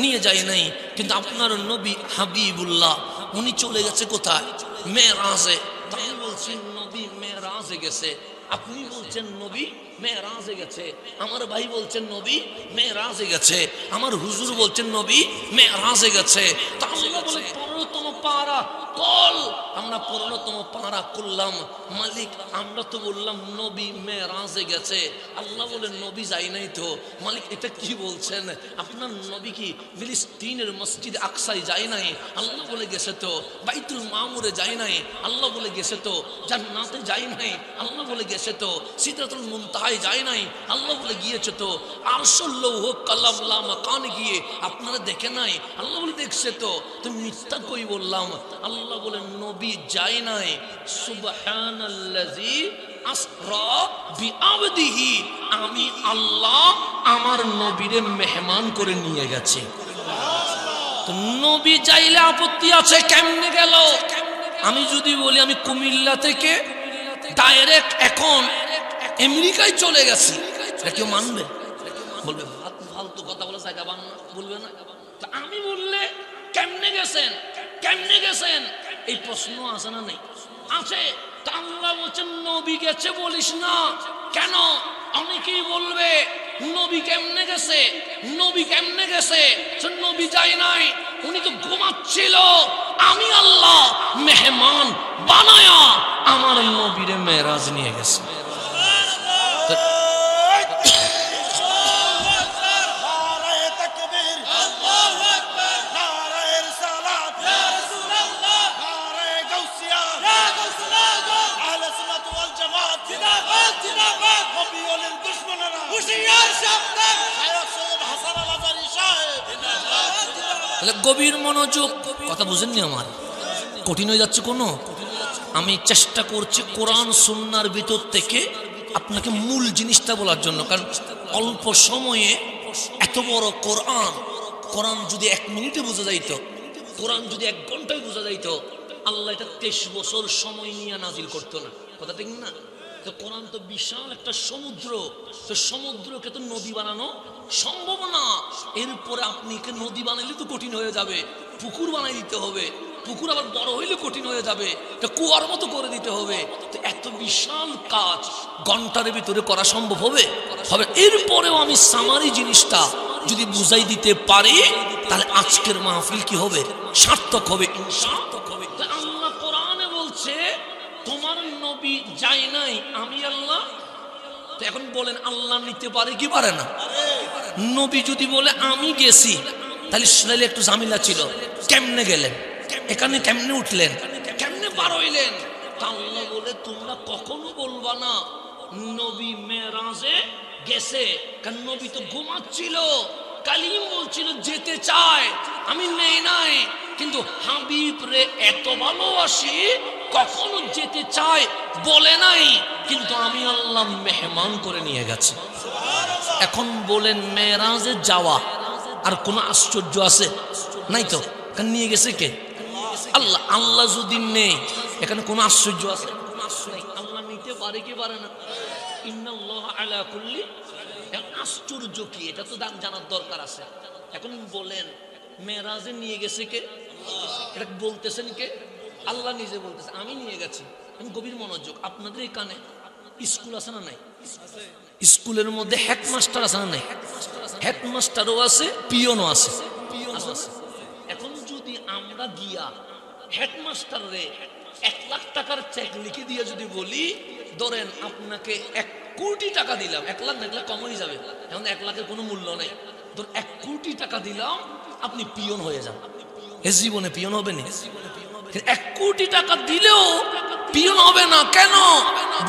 নিয়ে যায় নাই। কিন্তু আপনার নবী হাবিবুল্লাহ উনি চলে গেছে কোথায়? মেরাজে। তাই বলছি নবী মেরাজে গেছে। আপনি বলছেন নবী মেরাজে গেছে, আমার ভাই বলছেন নবী মেরাজে গেছে, আমার হুজুর বলছেন নবী মেরাজে গেছে। তা আল্লাহ বলে 15তম পারা কল। আমরা 15তম পারা করলাম, মালিক আমরা তো বললাম নবী মেরাজে গেছে। আল্লাহ বলে নবী যাই নাই তো। মালিক এটা কি বলছেন? আপনার নবী কি ফিলিস্তিনের মসজিদ আকসায় যায় নাই? আল্লাহ বলে গেছে তো। বাইতুল মামুরে যায় নাই? আল্লাহ বলে গেছে তো। জান্নাতে যায় নাই? আল্লাহ বলে গেছে তো। সিদরাতুল মুনতাহায় যায় নাই? আল্লাহ বলে গিয়েছে তো। আরশুল লৌহ কালাম লা মাকান গিয়ে আপনারা দেখে নাই? আল্লাহ বলে দেখছে তো। তুমি মিথ্যা কই বললাম? আল্লাহ বলে নবী যায় নাই। সুবহানাল্লাযী আসরা বিআবদিহি, আমি আল্লাহ আমার নবীরে মেহমান করে নিয়ে গেছে। তো নবী যাইলে আপত্তি আছে, কেমনে গেল? আমি যদি বলি আমি কুমিল্লা থেকে ডাইরেক্ট এখন আমেরিকায় চলে গেছি, এটা কেউ মানবে? বলবে ফালতু কথা বলে জায়গা বাংলা বলবে না। আমি বললে কেমনে গেছেন, কেমনে গেছেন এই প্রশ্ন আছে না? নেই, আছে। তা আল্লাহ বলছেন নবী গেছে বলিস না কেন? অনেকেই বলবে নবী কেমনে গেছে, নবী কেমনে গেছে? নবী যায় নাই, উনি তো ঘুমাচ্ছিল। আমি আল্লাহ মেহমান বানায়া আমার নবীরে মেরাজ নিয়ে গেছে। তাহলে গভীর মনোযোগ, কথা বুঝেননি আমার? কঠিন হয়ে যাচ্ছে কোনো? আমি চেষ্টা করছি কোরআন সুন্নাহর ভিতর থেকে আপনাকে মূল জিনিসটা বলার জন্য, কারণ অল্প সময়ে এত বড় কোরআন, কোরআন যদি 1 মিনিটে বোঝা যাইতো, কোরআন যদি 1 ঘন্টায় বোঝা যাইতো, আল্লাহ এটা 23 বছর সময় নিয়ে নাজিল করতো না। কথা ঠিক না? তো কোরআন তো বিশাল একটা সমুদ্র, তো সমুদ্রকে তো নদী বানানো সম্ভব না। এরপরে আপনি কে নদী বানাইলে তো কঠিন হয়ে যাবে, পুকুর বানাই দিতে হবে, পুকুর আবার বড় হইলে কঠিন হয়ে যাবে, এটা কুয়ার মতো করে দিতে হবে। তো এত বিশাল কাজ ঘন্টার ভিতরে করা সম্ভব হবে? হবে। এরপরেও আমি সামারি জিনিসটা যদি বুঝাই দিতে পারি, তাহলে আজকের মাহফিল কি হবে? সার্থক হবে ইনশাআল্লাহ। আল্লাহ কোরআনে বলছে তোমার নবী যায় নাই, আমি আল্লাহ। তো এখন বলেন আল্লাহ নিতে পারে কি পারে না? নবী যদি বলে আমি গেছি, তাহলে একটু ঝামেলা ছিল, কেমনে গেলেন, এখানে কেমনে উঠলেন, কেমনে পার হইলেন? আল্লাহ বলে তোমরা কখনো বলবা না নবী মেরাজে গেছে, কারণ নবী তো ঘুমাচ্ছিল। কালিম বলছিল যেতে চায়, আমি নেই নাই, কিন্তু হাবিব রে এত ভালোবাসি, কখনো যেতে চায় বলে নাই, কিন্তু আমি আল্লাহ মেহমান করে নিয়ে গেছি। এখন বলেন মেরাজে যাওয়া আর কোন আশ্চর্য আছে? নাই তো। কারণ নিয়ে গেছে কে? আল্লাহ। আল্লাহ যদি নেই, এখানে কোন আশ্চর্য আছে? আল্লাহ নিতে পারে কি পারে না? ইন্নাল্লাহ আলা কুল্লি। আশ্চর্য কি, এটা তো জানার দরকার আছে। এখন বলেন মেরাজে নিয়ে গেছে কে? এটা বলতেছেন কে? আল্লাহ নিজে বলতেছে আমি নিয়ে গেছি। গভীর মনোযোগ। আপনাদের এখানে স্কুল আছে না নাই? স্কুলের মধ্যে হেডমাস্টার আছে না নাই? হেডমাস্টারও আছে, পিয়নও আছে। এখন যদি আমরা গিয়া হেডমাস্টার রে 1 লাখ টাকার চেক লিখে দিয়ে যদি বলি, ধরেন আপনাকে 1 কোটি টাকা দিলাম, 1 লাখ না, 1 লাখ কম হয়ে যাবে, এখন 1 লাখের কোনো মূল্য নেই, ধর 1 কোটি টাকা দিলাম, আপনি পিয়ন হয়ে যান। এ জীবনে পিয়ন হবে না। 1 কোটি টাকা দিলেও পিয়ন হবে না। কেন?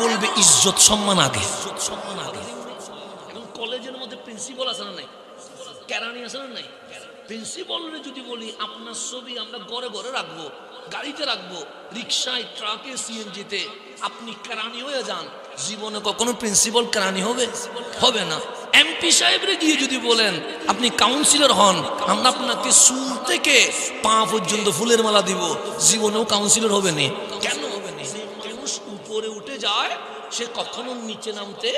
বলবে ইজ্জত সম্মান আগে। এখন কলেজের মধ্যে প্রিন্সিপাল আছে না নাই? কেরানি আছে না নাই? প্রিন্সিপালরে যদি বলি আপনার ছবি আমরা ঘরে ঘরে রাখবো, গাড়িতে রাখবো, রিক্সায়, ট্রাকে, সিএনজিতে, আপনি কেরানি হয়ে যান, জীবনে কখনো প্রিন্সিপাল কেরানি হবে? হবে না। এমপি সাহেবরে গিয়ে যদি বলেন আপনি কাউন্সিলর হন, আমরা আপনাকে চুল থেকে পা পর্যন্ত ফুলের মালা দিব, জীবনেও কাউন্সিলর হবে না। কেন হবে না? মানুষ উপরে উঠে যায়, সে কখনো নিচে নামতে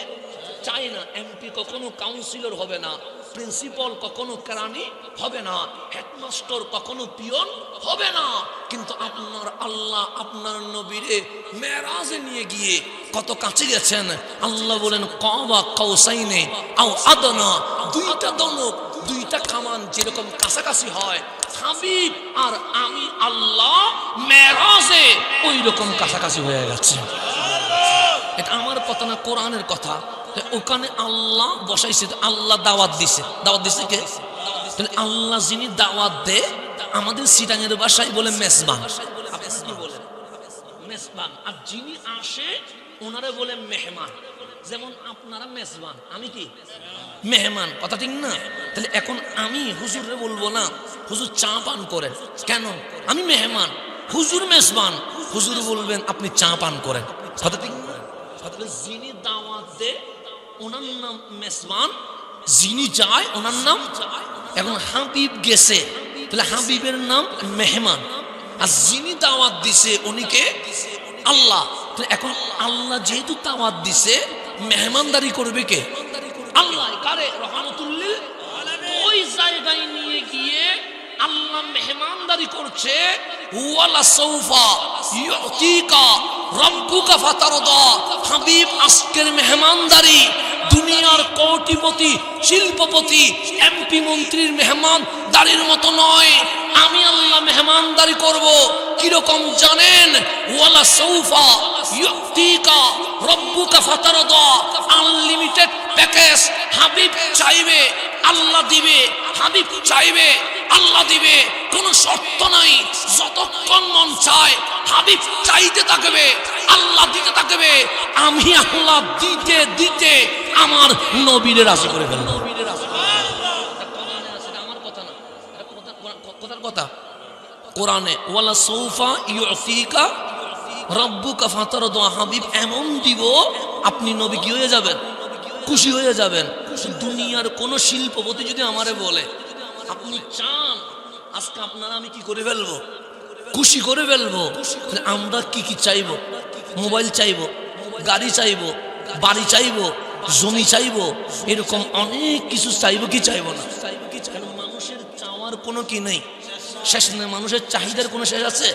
চায় না। এমপি কখনো কাউন্সিলর হবে না, প্রিন্সিপাল কখনো কেরানি হবে না, হেডমাস্টার কখনো পিয়ন হবে না। কিন্তু আপনার আল্লাহ আপনার নবীরে মেরাজে নিয়ে গিয়ে কত কাছে গেছেন। আল্লাহ বলেন কাবা কাউসাইনে আও আদনা, 2টা দনক, 2টা কামান যেরকম কাছাকাছি হয়, হাবিব আর আমি আল্লাহ মেরাজে ওই রকম কাছাকাছি হয়ে গেছে। এটা আমার কথা না, কোরআনের কথা। ওখানে আল্লাহ বসাইছে, আল্লাহ দাওয়াত দিছে। দাওয়াত দিছে কে? তাহলে আল্লাহ যিনি দাওয়াত দেয়, আমাদের সিটাঙের ভাষায় বলে মেজবান। আপনি কি বলেন? মেজবান। আর যিনি আসে ওনারে বলে মেহমান। যেমন আপনারা মেজবান, আমি কি মেহমান, কথা ঠিক না? তাহলে এখন আমি হুজুরে বলবো না হুজুর চা পান করেন, কেন? আমি মেহমান, হুজুর মেজবান, হুজুর বলবেন আপনি চা পান করেন, কথা ঠিক না? যিনি দাওয়াত দেয় ওনার নাম মেজবান, যিনি যায় ওনার নাম। এখন হাবিব গেছে, তাহলে হাবিবের নাম মেহমান, আর যিনি দাওয়াত দিছে উনিকে আল্লাহ। এখন আল্লাহ যেহেতু দাওয়াত দিছে, মেহমানদারি করবে কে? আল্লাহ। কারে? রহমাতুল্লিল। ওই জায়গায় নিয়ে গিয়ে আল্লাহ মেহমানদারি করছে। ওয়ালা সাউফা ইউতিকা রাব্বুকা ফাতারদা। হাবিব আজকের মেহমানদারি দুনিয়ার কোটিপতি, শিল্পপতি, এমপি, মন্ত্রীর মেহমানদারির মতো নয়। আমি আল্লাহ মেহমানদারি করব কিরকম জানেন? ওয়ালা সাউফা ইউতিকা রাব্বুকা ফাতারদা। Unlimited package. হাবিব চাইবে আল্লাহ দিবে, হাবিব চাইবে আল্লাহ দিবে, কোনো শর্ত নাই। যতক্ষণ মন চায় হাবিব চাইতে থাকবে, আল্লাহ দিতে থাকবে। আমি আল্লাহ দিতে দিতে আমার নবীরে রাজি করে ফেলবো। আমার কথা না, কথার কথা কোরআনে, ওয়ালা সৌফা ইউতিকা রাব্বুকা ফাতারদা, হাবিব এমন দিব আপনি নবী কি হয়ে যাবেন, খুশি হয়ে যাবেন। দুনিয়ার কোন শিল্পপতি যদি আমারে বলে আপনি চান আজকে আপনারা আমি কি করে ফেলবো, খুশি করে ফেলবো, আমরা কি কি চাইবো? মোবাইল চাইবো, গাড়ি চাইবো, বাড়ি চাইবো, জমি চাইবো, এরকম অনেক কিছু চাইবো কি চাইবো না? কারণ মানুষের চাওয়ার কোনো কি নেই, শেষ নেই। মানুষের চাহিদার কোনো শেষ আছে?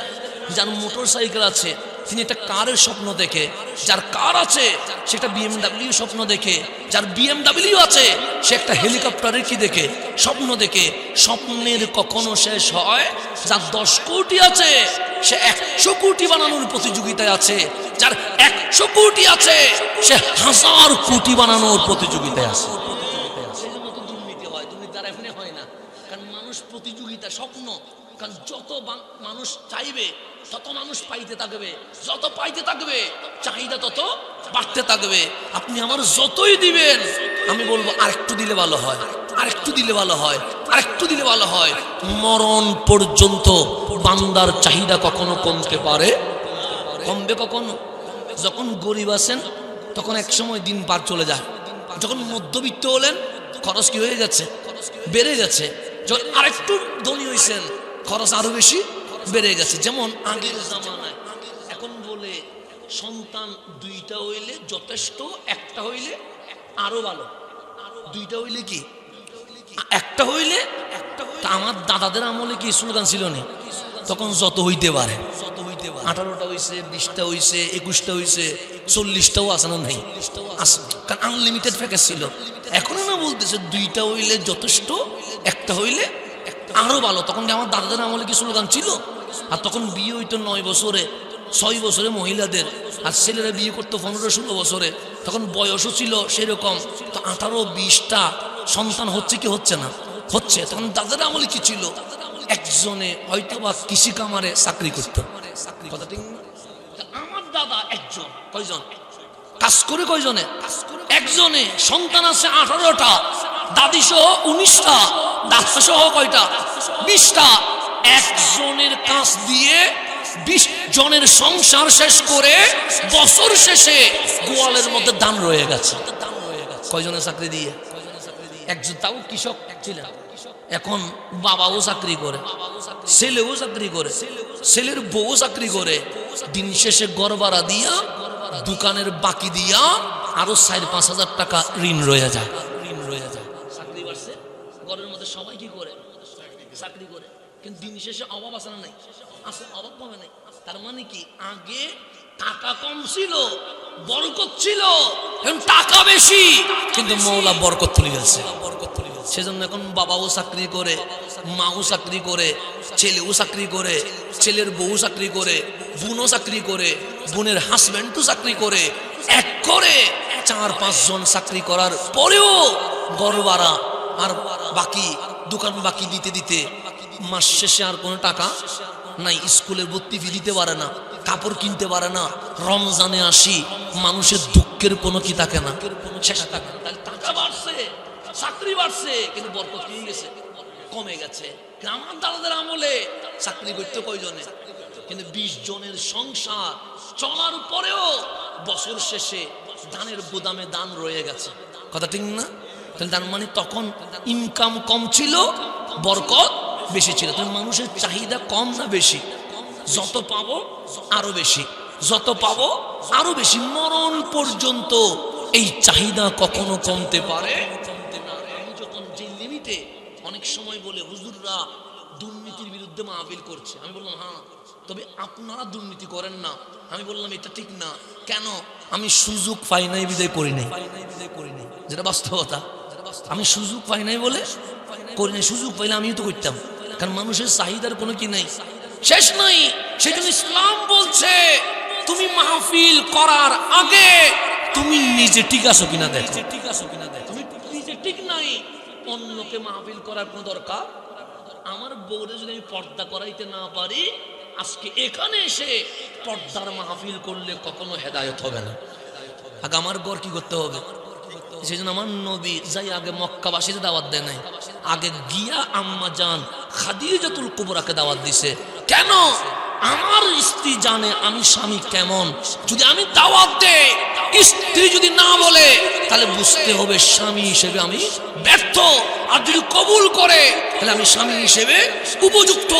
যার মোটর সাইকেল আছে তিনি একটা কারের স্বপ্ন দেখে, যার কার আছে সেটা BMW স্বপ্ন দেখে, যার BMW আছে সে একটা হেলিকপ্টারের কি দেখে, স্বপ্ন দেখে। স্বপ্নের কখনো শেষ হয়? যার 10 কোটি আছে সে 100 কোটি বানানোর প্রতিযোগিতায় আছে, যার 100 কোটি আছে সে 1000 কোটি বানানোর প্রতিযোগিতায় আছে। সেজন্য তো দুর্নীতি হয়, দুর্নীতি দ্বারা এখানে হয় না, কারণ মানুষ প্রতিযোগিতা, স্বপ্ন। কারণ যত মানুষ চাইবে তত মানুষ পাইতে থাকবে, যত পাইতে থাকবে চাহিদা তত বাড়তে থাকবে। আপনি আমার যতই দিবেন আমি বলবো আরেকটু দিলে ভালো হয়, আরেকটু দিলে ভালো হয়, আরেকটু দিলে ভালো হয়। মরণ পর্যন্ত বান্দার চাহিদা কখনো কমতে পারে? কমবে কখনো? যখন গরিব আছেন তখন এক সময় দিন পার চলে যায়, যখন মধ্যবিত্ত হলেন খরচ কি হয়ে যাচ্ছে, বেড়ে যাচ্ছে, যখন আরেকটু ধনী হয়েছেন খরচ আরো বেশি বেড়ে গেছে। যেমন আগের জামানায়, এখন বলে সন্তান 2টা হইলে যথেষ্ট, একটা হইলে আরো ভালো। 2টা হইলে কি, একটা হইলে তা আমার দাদাদের আমলে কি স্লোগান ছিল না? তখন যত হইতে পারে, 18টা হইছে, 20টা হইছে, 21টা হইছে, 40টাও আছে না নাই, কারণ আনলিমিটেড প্যাকেজ ছিল। এখন না বলতেছে 2টা হইলে যথেষ্ট, একটা হইলে আরো ভালো। তখন কি আমার দাদাদের আমলে কি স্লোগান ছিল? আর তখন বিয়ে হইতো 9 বছরে, 6 বছরে মহিলাদের, আর ছেলেরা বিয়ে করতো 15-16 বছরে। তখন বয়সও ছিল সেরকম। তো 18-20টা সন্তান হচ্ছে কি হচ্ছে না? হচ্ছে। তখন দাদাদের আমলে কি ছিল? একজনে হয়তো বা কৃষি কামারে চাকরি করতো। কথা ঠিক না? আমার দাদা একজন, কয়জন কাজ করে, কয়জনে? একজনে। সন্তান আছে 18টা, দাদি সহ 19টা, দাদা সহ কয়টা? 20টা। একজনের কাজ দিয়ে 20 জনের সংসার শেষ করে বছর শেষে গোয়ালের মধ্যে দান রয়ে গেছে। কয়জনের চাকরি দিয়ে? একজন, তাও কৃষক ছিলেন। এখন বাবাও চাকরি করে, ছেলেও চাকরি করে, ছেলের বউ চাকরি করে। দিন শেষে ঘর ভাড়া দিয়া, দোকানের বাকি দিয়া আরো 4-5 হাজার টাকা ঋণ রয়ে যায়। চাকরি বাড়ছে, ঘরের মধ্যে সবাই কি করে? চাকরি করে। কিন্তু দিন শেষে অভাব আছে না নাই? আছে, অভাব কমে নাই। তার মানে কি, আগে টাকা কম ছিল, বরকত ছিল, এখন টাকা বেশি, কিন্তু মওলা বরকত তুলে গেছে। সেজন্য এখন বাবাও চাকরি করে, মাও চাকরি করে, ছেলেও চাকরি করে, ছেলের বউ চাকরি করে, বোনও চাকরি করে, বোনের হাজবেন্ডও চাকরি করে। এক করে 4-5 জন চাকরি করার পরেও ঘর ভাড়া আর বাকি, দোকান বাকি দিতে দিতে মাস শেষে আর কোনো টাকা নাই। স্কুলের ভর্তি ফি দিতে পারে না, কাপড় কিনতে পারে না। রমজানে আসি, মানুষের দুঃখের কোনো কি থাকে না, শেষ থাকে না। তাহলে টাকা বাড়ছে, চাকরি বাড়ছে, কিন্তু বরকত কি গেছে? কমে গেছে। আমার দাদাদের আমলে চাকরি করতে কয়জনে? কিন্তু 20 জনের সংসার চলার পরেও বছর শেষে ধানের গুদামে দান রয়ে গেছে। কথা ঠিক না? তার মানে তখন ইনকাম কম ছিল, বরকত বেশি ছিল। তাই মানুষের চাহিদা কম না বেশি? যত পাবো আরো বেশি, যত পাবো আরো বেশি। মরণ পর্যন্ত এই চাহিদা কখনো কমতে পারে না। আমি যখন যে লিমিটে, অনেক সময় বলে হুজুররা দুর্নীতির বিরুদ্ধে মাহফিল করছে, আমি বললাম হ্যাঁ, তবে আপনারা দুর্নীতি করেন না। আমি বললাম এটা ঠিক না। কেন? আমি সুযোগ পাই নাই বিদায় করি নাই, যেটা বাস্তবতা। আমি সুযোগ পাই নাই বলে করি নাই। সুযোগ পাইলে আমিও তো করতাম, কারণ মানুষের চাহিদার কোনো কি নাই, শেষ নাই। সেই জন্য ইসলাম বলছে তুমি মাহফিল করার আগে তুমি নিজে ঠিক আছো কিনা দেখো। তুমি নিজে ঠিক নাই, অন্যকে মাহফিল করার কোনো দরকার। আমার বউরে যদি আমি পর্দা করাইতে না পারি, আজকে এখানে এসে পর্দার মাহফিল করলে কখনো হেদায়েত হবে না। আগে আমার ঘর কি করতে হবে? সেই জন্য আমার নবী যাই আগে মক্কাবাসীতে দাওয়াত দেয় নাই, আগে গিয়া আম্মা জান খাদিজাতুল কুবরাকে দাওয়াত দিছে। কেন? আমার স্ত্রী জানে আমি স্বামী কেমন। যদি আমি দাওয়াত দেই, স্ত্রী যদি না বলে, তাহলে বুঝতে হবে স্বামী হিসেবে আমি ব্যর্থ। আর যদি কবুল করে, তাহলে আমি স্বামী হিসেবে উপযুক্ত।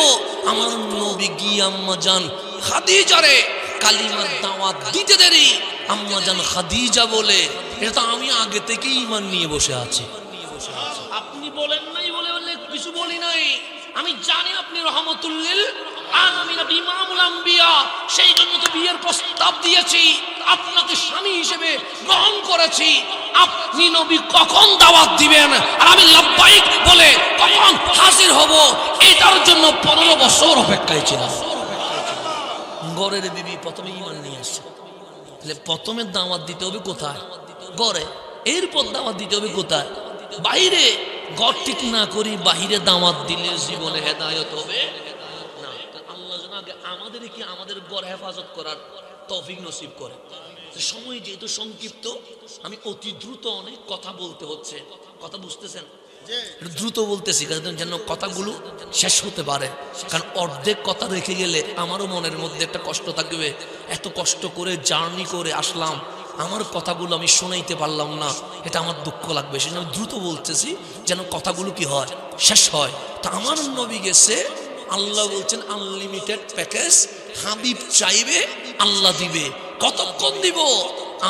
আমার নবী গিয়ে আম্মা জান খাদিজারে কালিমার দাওয়াত দিতে দেরি, আম্মা জান খাদিজা বলে, এটা তো আমি আগে থেকেই ঈমান নিয়ে বসে আছি। আপনি বলেন নাই বলে বলে কিছু বলি নাই। আমি জানি আপনি রহমাতুল লিল আলামিন, আপনি ইমামুল আম্বিয়া, সেই জন্য তো বিয়ের প্রস্তাব দিয়েছি, আপনাকে স্বামী হিসেবে গ্রহণ করেছি। আপনি নবী কখন দাওয়াত দিবেন আর আমি লাব্বাইক বলে কখন হাজির হব, এটার জন্য 15 বছর অপেক্ষায় ছিলাম। ঘরের বিবি প্রথমে ঈমান নিয়ে আসছে, তাহলে প্রথমে দাওয়াত দিতে হবে কোথায়? ঘরে। এরপর দাওয়াত দিতে হবে কোথায়? বাইরে। ঘর ঠিক না করি বাহিরে দাওয়াত দিলে জীবনে হেদায়েত হবে না। আল্লাহ যেন আগে আমাদের কি আমাদের ঘর হেফাজত করার তৌফিক নসিব করে। সময় যেহেতু সংক্ষিপ্ত, আমি অতি দ্রুত অনেক কথা বলতে হচ্ছে। কথা বুঝতেছেন? দ্রুত বলতেছি যেন কথাগুলো শেষ হতে পারে। কারণ অর্ধেক কথা রেখে গেলে আমারও মনের মধ্যে একটা কষ্ট থাকবে। এত কষ্ট করে জার্নি করে আসলাম, আমার কথাগুলো আমি শোনাইতে পারলাম না, এটা আমার দুঃখ লাগবে। সেজন্য আমি দ্রুত বলতেছি যেন কথাগুলো কি হয়, শেষ হয়। তা আমার নবী গেছে, আল্লাহ বলছেন আনলিমিটেড প্যাকেজ, হাবিব চাইবে আল্লাহ দিবে। কতক্ষণ দিব?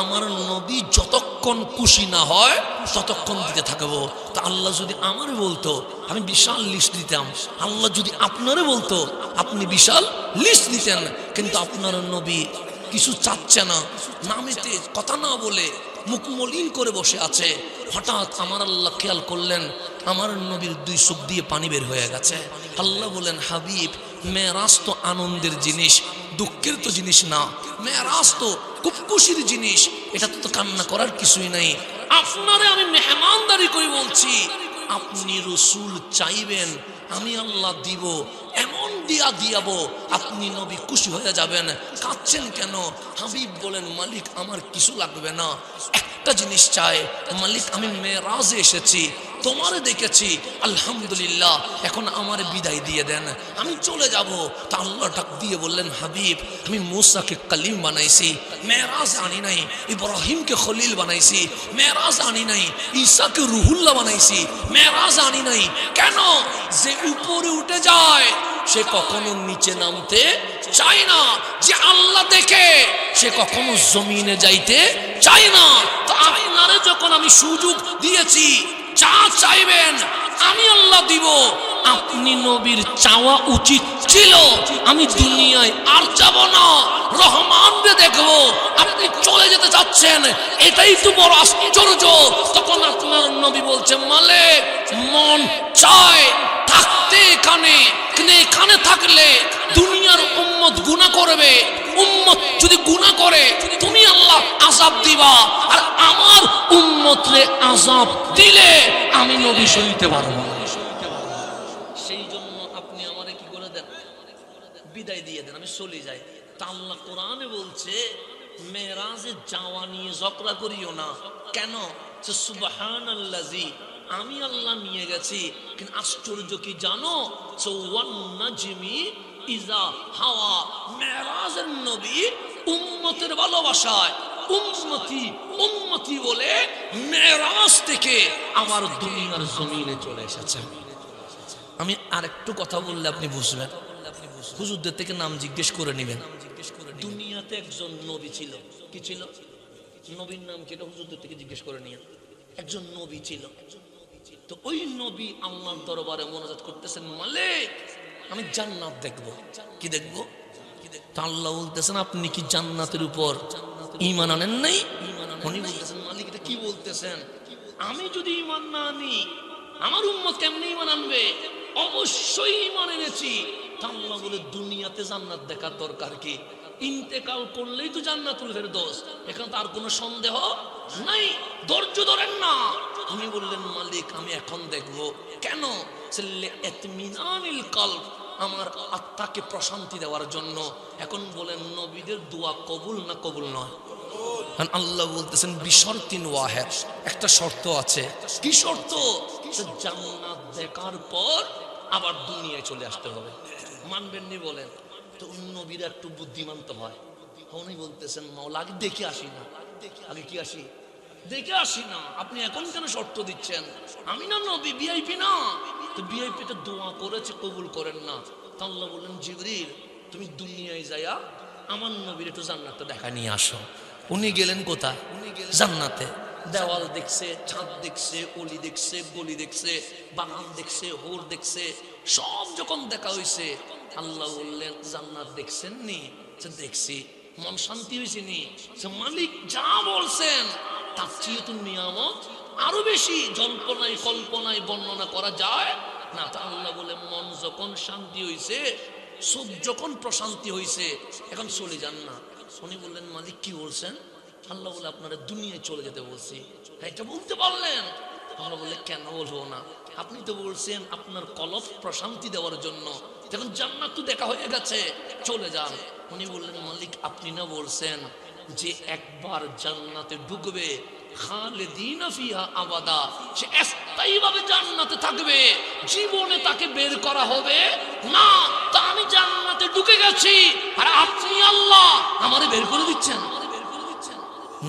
আমার নবী যতক্ষণ খুশি না হয় ততক্ষণ দিতে থাকবো। তা আল্লাহ যদি আমারে বলতো, আমি বিশাল লিস্ট দিতাম। আল্লাহ যদি আপনারে বলতো, আপনি বিশাল লিস্ট দিতেন। কিন্তু আপনার নবী কিছু চাচ্ছে না, নামেতে কথা না বলে মুখ মলিন করে বসে আছে। হঠাৎ আমার আল্লাহ খেয়াল করলেন, আমার নবীর 2 চোখ দিয়ে পানি বের হয়ে গেছে। আল্লাহ বলেন, হাবিব, মেরাজ তো আনন্দের জিনিস, দুঃখের তো জিনিস না। মেরাজ তো খুব খুশির জিনিস, এটা তো কান্না করার কিছুই নাই। আপনারে আমি মেহমানদারি করে বলছি, আপনি রসুল চাইবেন, আমি আল্লাহ দিব, এমন দিয়াবো আপনি নবী খুশি হয়ে যাবেন। কাঁদছেন কেন? হাবিব বলেন, মালিক আমার কিছু লাগবে না, একটা জিনিস চাই, মালিক আমি মেরাজে এসেছি, তোমারে দেখেছি, আলহামদুলিল্লাহ, এখন আমার বিদায় দিয়ে দেন, আমি চলে যাব। তা আল্লাহ ডাক দিয়ে বললেন, হাবিব, আমি মুসাকে কালিম বানাইছি, মেরাজ আনি নাই। ইব্রাহিমকে খলিল বানাইছি, মেরাজ আনি নাই। ঈসাকে রুহুল্লাহ বানাইছি, মেরাজ আনি নাই। কেন? যে উপরে উঠে যায় সে কখনো নিচে নামতে চায় না, যে আল্লাহ দেখে সে কখনো জমিনে যাইতে চায় না। তো আপনারে যখন আমি সুযোগ দিয়েছি, যা চাইবেন আমি আল্লাহ দিব। আপনি নবীর চাওয়া উচিত ছিল, আমি দুনিয়ায় আর যাব না, রহমানকে দেখবো। আপনি চলে যেতে চাচ্ছেন, এটাই তো বড় আশ্চর্য। তখন আপনার নবী বলছে, মালিক, মন চায় থাকতে এখানে, কিন্তু এখানে থাকলে দুনিয়ার উম্মত গুনাহ করবে, উম্মত যদি গুনাহ করে তুমি আল্লাহ আযাব দিবা, আর আমার উম্মতরে আযাব দিলে আমি নবী সইতে পারবো না। সেই জন্য আপনি আমারে কি করে দেন, বিদায় দিয়ে দেন, আমি চলে যাই। তা আল্লাহ কোরআনে বলছে, মেরাজে যাওয়া নিয়ে ঝগড়া করিও না। কেন? সুবহানাল্লাযী, আমি আল্লাহ নিয়ে গেছি, কিন্তু আশ্চর্য কি জানো? ওয়ান নাজমি ইজা হাওয়া, মেরাজের নবী উম্মতের ভালোবাসায় উম্মতি উম্মতি বলে মেরাজ থেকে আমার দুনিয়ার জমিনে চলে এসেছে। আমি আরেকটু কথা বললে আপনি বুঝবেন। হুজুরদের থেকে নাম জিজ্ঞেস করে নেবেন। দুনিয়াতে একজন নবী ছিল। কি ছিল? নবীর নাম কি? হুজুরদের থেকে জিজ্ঞেস করে নিয়ে। একজন নবী ছিল। তো ওই নবী আল্লাহর দরবারে মোনাজাত করতেছেন, মালিক, আমি জান্নাত দেখবো। কি দেখবো? তা আল্লাহ বলতেছেন, আপনি কি জান্নাতের উপর ঈমান আনেন নাই? উনি বলতেছেন, মালিক, এটা কি বলতেছেন? আমি যদি ঈমান না আনি, আমার উম্মত কেমনে ঈমান আনবে? অবশ্যই ঈমান এনেছি। তা আল্লাহ বলে, দুনিয়াতে জান্নাত দেখার দরকার কি? ইন্তেকাল করলেই তো জান্নাতুল ফেরদৌস, এখানে তার কোনো সন্দেহ নাই। ধৈর্য ধরেন না। উনি বললেন, মালিক, আমি এখন দেখবো। কেন? ইতমিনানিল কলব, আমার আত্মাকে প্রশান্তি দেওয়ার জন্য। এখন বলেন, নবীদের দোয়া কবুল না কবুল নয়? আল্লাহ বলতেছেন, বিশর্তিন ওয়াহিদ, একটা শর্ত আছে। কি শর্ত? জান্নাত দেখার পর আবার দুনিয়ায় চলে আসতে হবে। মানবেন নি বলেন? তো নবীরা একটু বুদ্ধিমান তো হয়। উনি বলতেছেন মাওলা আগে দেখে আসি না, আগে কি আসি, দেখে আসি না। আপনি এখন কেন শর্ত দিচ্ছেন? আমি না নবী, ভিআইপি না। তো ভিআইপি তে দোয়া করেছে, কবুল করেন না। তা আল্লাহ বললেন জিবরিল তুমি দুনিয়ায় যায়া আমার নবীর একটু জান্নাতটা দেখা নিয়ে আসো। উনি গেলেন কোথায়? জান্নাতে। দেওয়াল দেখছে, ছাদ দেখছে, অলি দেখছে, গলি দেখছে, বাগান দেখছে, হোর দেখছে, সব যখন দেখা হয়েছে আল্লাহ বললেন জান্নাত দেখছেন নি? দেখছি। মন শান্তি হয়েছে নি? মালিক যা বলছেন তার চেয়ে তো নিয়ামত আরো বেশি, জল্পনায় কল্পনায় বর্ণনা করা যায় না। তা আল্লাহ বলে মন যখন শান্তি হয়েছে, চোখ যখন প্রশান্তি হয়েছে, এখন চলে যান না। উনি বললেন মালিক কি বলছেন? আল্লাহ বলে আপনারা দুনিয়ায় চলে যেতে বলছি। এটা বলতে পারলেন? আল্লাহ বলে কেন বলবো না, আপনি তো বলছেন আপনার কলব প্রশান্তি দেওয়ার জন্য, যখন জান্নাত তো দেখা হয়ে গেছে, চলে যান। উনি বললেন মালিক আপনি না বলছেন যে একবার জান্নাতে ঢুকবে খালিদিনা ফিহা আবাদা, সে স্থায়ীভাবে জান্নাতে থাকবে, জীবনে তাকে বের করা হবে না। তা আমি জান্নাতে ঢুকে গেছি আর আপনি আল্লাহ আমারে বের করে দিচ্ছেন।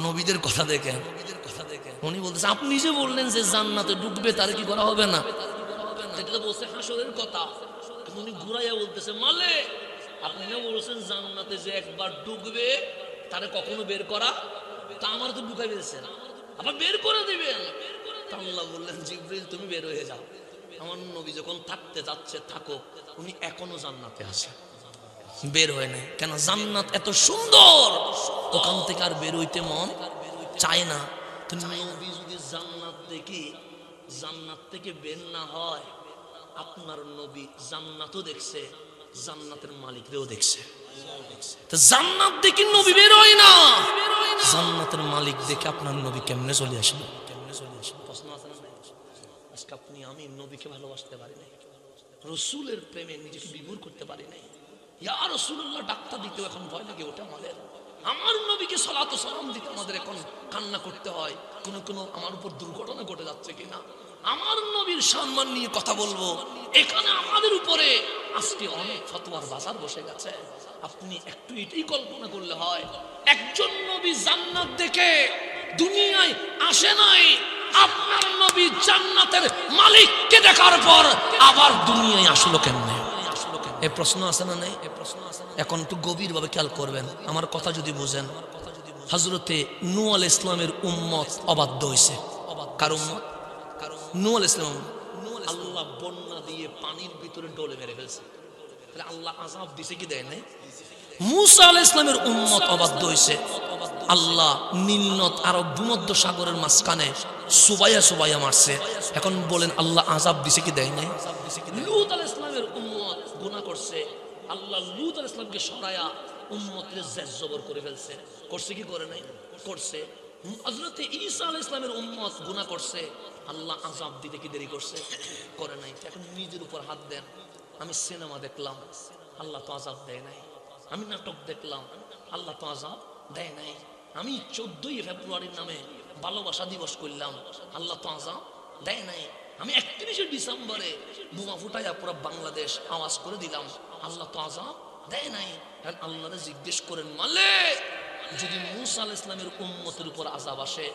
নবীদের কথা দেখেন, উনি বলতেছে আপনি যে বললেন যে জান্নাতে ঢুকবে তার কি করা হবে না? এটা তো বলছে হাসরের কথা। উনি ঘুরাইয়া বলতেছে মালে আপনি না বলছেন জান্নাতে যে একবার ঢুকবে তারে কখনো বের করা, তা আমার তো ঢুকাই দিয়েছেন, আবার বের করে দিবেন। আল্লাহ বললেন জিবরিল তুমি বের হয়ে যাও, আমার নবী যখন থাকতে যাচ্ছে থাকো, উনি এখনো জান্নাতে আছে, বের হয় নাই। কেন? জান্নাত এত সুন্দর, ওখান থেকে আর বের হইতে মন চায় না। তো নবী যদি জান্নাত দেখি জান্নাত থেকে বের না হয়, আপনার নবী জান্নাতও দেখছে, জান্নাতের মালিকরেও দেখছে। তো জান্নাত দেখি নবী বের হয় না, জান্নাতের মালিক দেখে আপনার নবী কেমনে চলে আসবে? প্রশ্ন আছে না? আজকে আপনি আমি নবীকে ভালোবাসতে পারি নাই, রসুলের প্রেমে নিজেকে বিভোর করতে পারি নাই। ইয়া রাসূলুল্লাহ ডাক্তার দিতেও এখন ভয় লাগে ওটা আমাদের। আমার নবীকে সালাত ও সালাম দিতে আমাদের এখন কান্না করতে হয়, কোনো আমার উপর দুর্ঘটনা ঘটে যাচ্ছে কিনা। আমার নবীর সম্মান নিয়ে কথা বলবো, এখানে আমাদের উপরে আজকে অনেক ফতোয়ার বাজার বসে গেছে। আপনি একটু এটাই কল্পনা করলে হয়, একজন নবী জান্নাত দেখে দুনিয়ায় আসে নাই, আপনার নবী জান্নাতের মালিককে দেখার পর আবার দুনিয়ায় আসলো কেমনে? এই প্রশ্ন আছে না নাই? এখন একটু গভীর ভাবে খেয়াল করবেন, আমার কথা যদি বুঝেন। হযরতে নূহ আলাইহিস সালামের উম্মত অবাধ্য হইছে। কার উম্মত? নূহ আলাইহিস সালাম। আল্লাহ বন্যা দিয়ে পানির ভিতরে ডলে মেরে ফেলছে। তাহলে আল্লাহ আযাব দিছে কি দেয় নাই? মূসা আলাইহিস সালামের উম্মত অবাধ্য হইছে। আল্লাহ নীলনদ আরব ভূমধ্য সাগরের মাঝখানে সুবাইয়া মারছে। এখন বলেন আল্লাহ আযাব দিছে কি দেয় নাই? লূত আলাইহিস সালামের উম্মত গুনাহ করছে, আল্লাহ লূত আলাইহিস সালামকে সরায়া উম্মতের জবর করে ফেলছে। করছে কি করে নাই? করছে। হযরতে ঈসা আলাইহিস সালামের উম্মত গুনাহ করছে, আল্লাহ আযাব দিতে কি দেরি করছে? করে নাই। এখন নিজের উপর হাত দেন। আমি সিনেমা দেখলাম, আল্লাহ তো আযাব দেয় নাই। আমি নাটক দেখলাম, আল্লাহ তো আযাব দেয় নাই। আমি 14ই ফেব্রুয়ারির নামে ভালোবাসা দিবস করলাম, আল্লাহ তো আযাব দেয় নাই। আমি 31শে ডিসেম্বরে বোমা ফুটাইয়া পুরো বাংলাদেশ আওয়াজ করে দিলাম, আল্লাহ তো আযাব দেয় নাই। আল্লাহরে জিজ্ঞেস করেন মালিক, যদি মূসা আলাইহিস সালামের উম্মতের উপর আযাব আসে,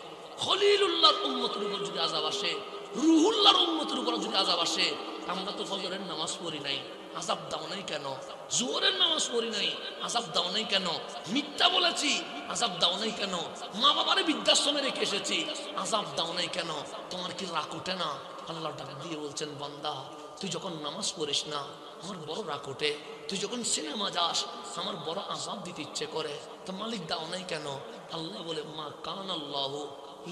খলিলুল্লাহর উম্মতের উপর যদি আযাব আসে, রুহুল্লাহর উম্মতের উপর যদি আযাব আসে, আমরা তো ফজরের নামাজ পড়ি নাই, আযাব দাও নাই কেন? জোহরের নামাজ পড়ি নাই, আযাব দাও নাই কেন? মিথ্যা বলেছি, আযাব দাও নাই কেন? মা বাবারে বৃদ্ধাশ্রমে রেখে এসেছি, আযাব দাও নাই কেন? তোমার কি রাগ ওঠে না? আল্লাহ ডাক দিয়ে বলছেন বান্দা তুই যখন নামাজ পড়িস না আমার বড় রাগ ওঠে, তুই যখন সিনেমা যাস আমার বড় আযাব দিতে ইচ্ছে করে, তো মালিক দাও নাই কেন? আল্লাহ বলে মা কান আল্লাহু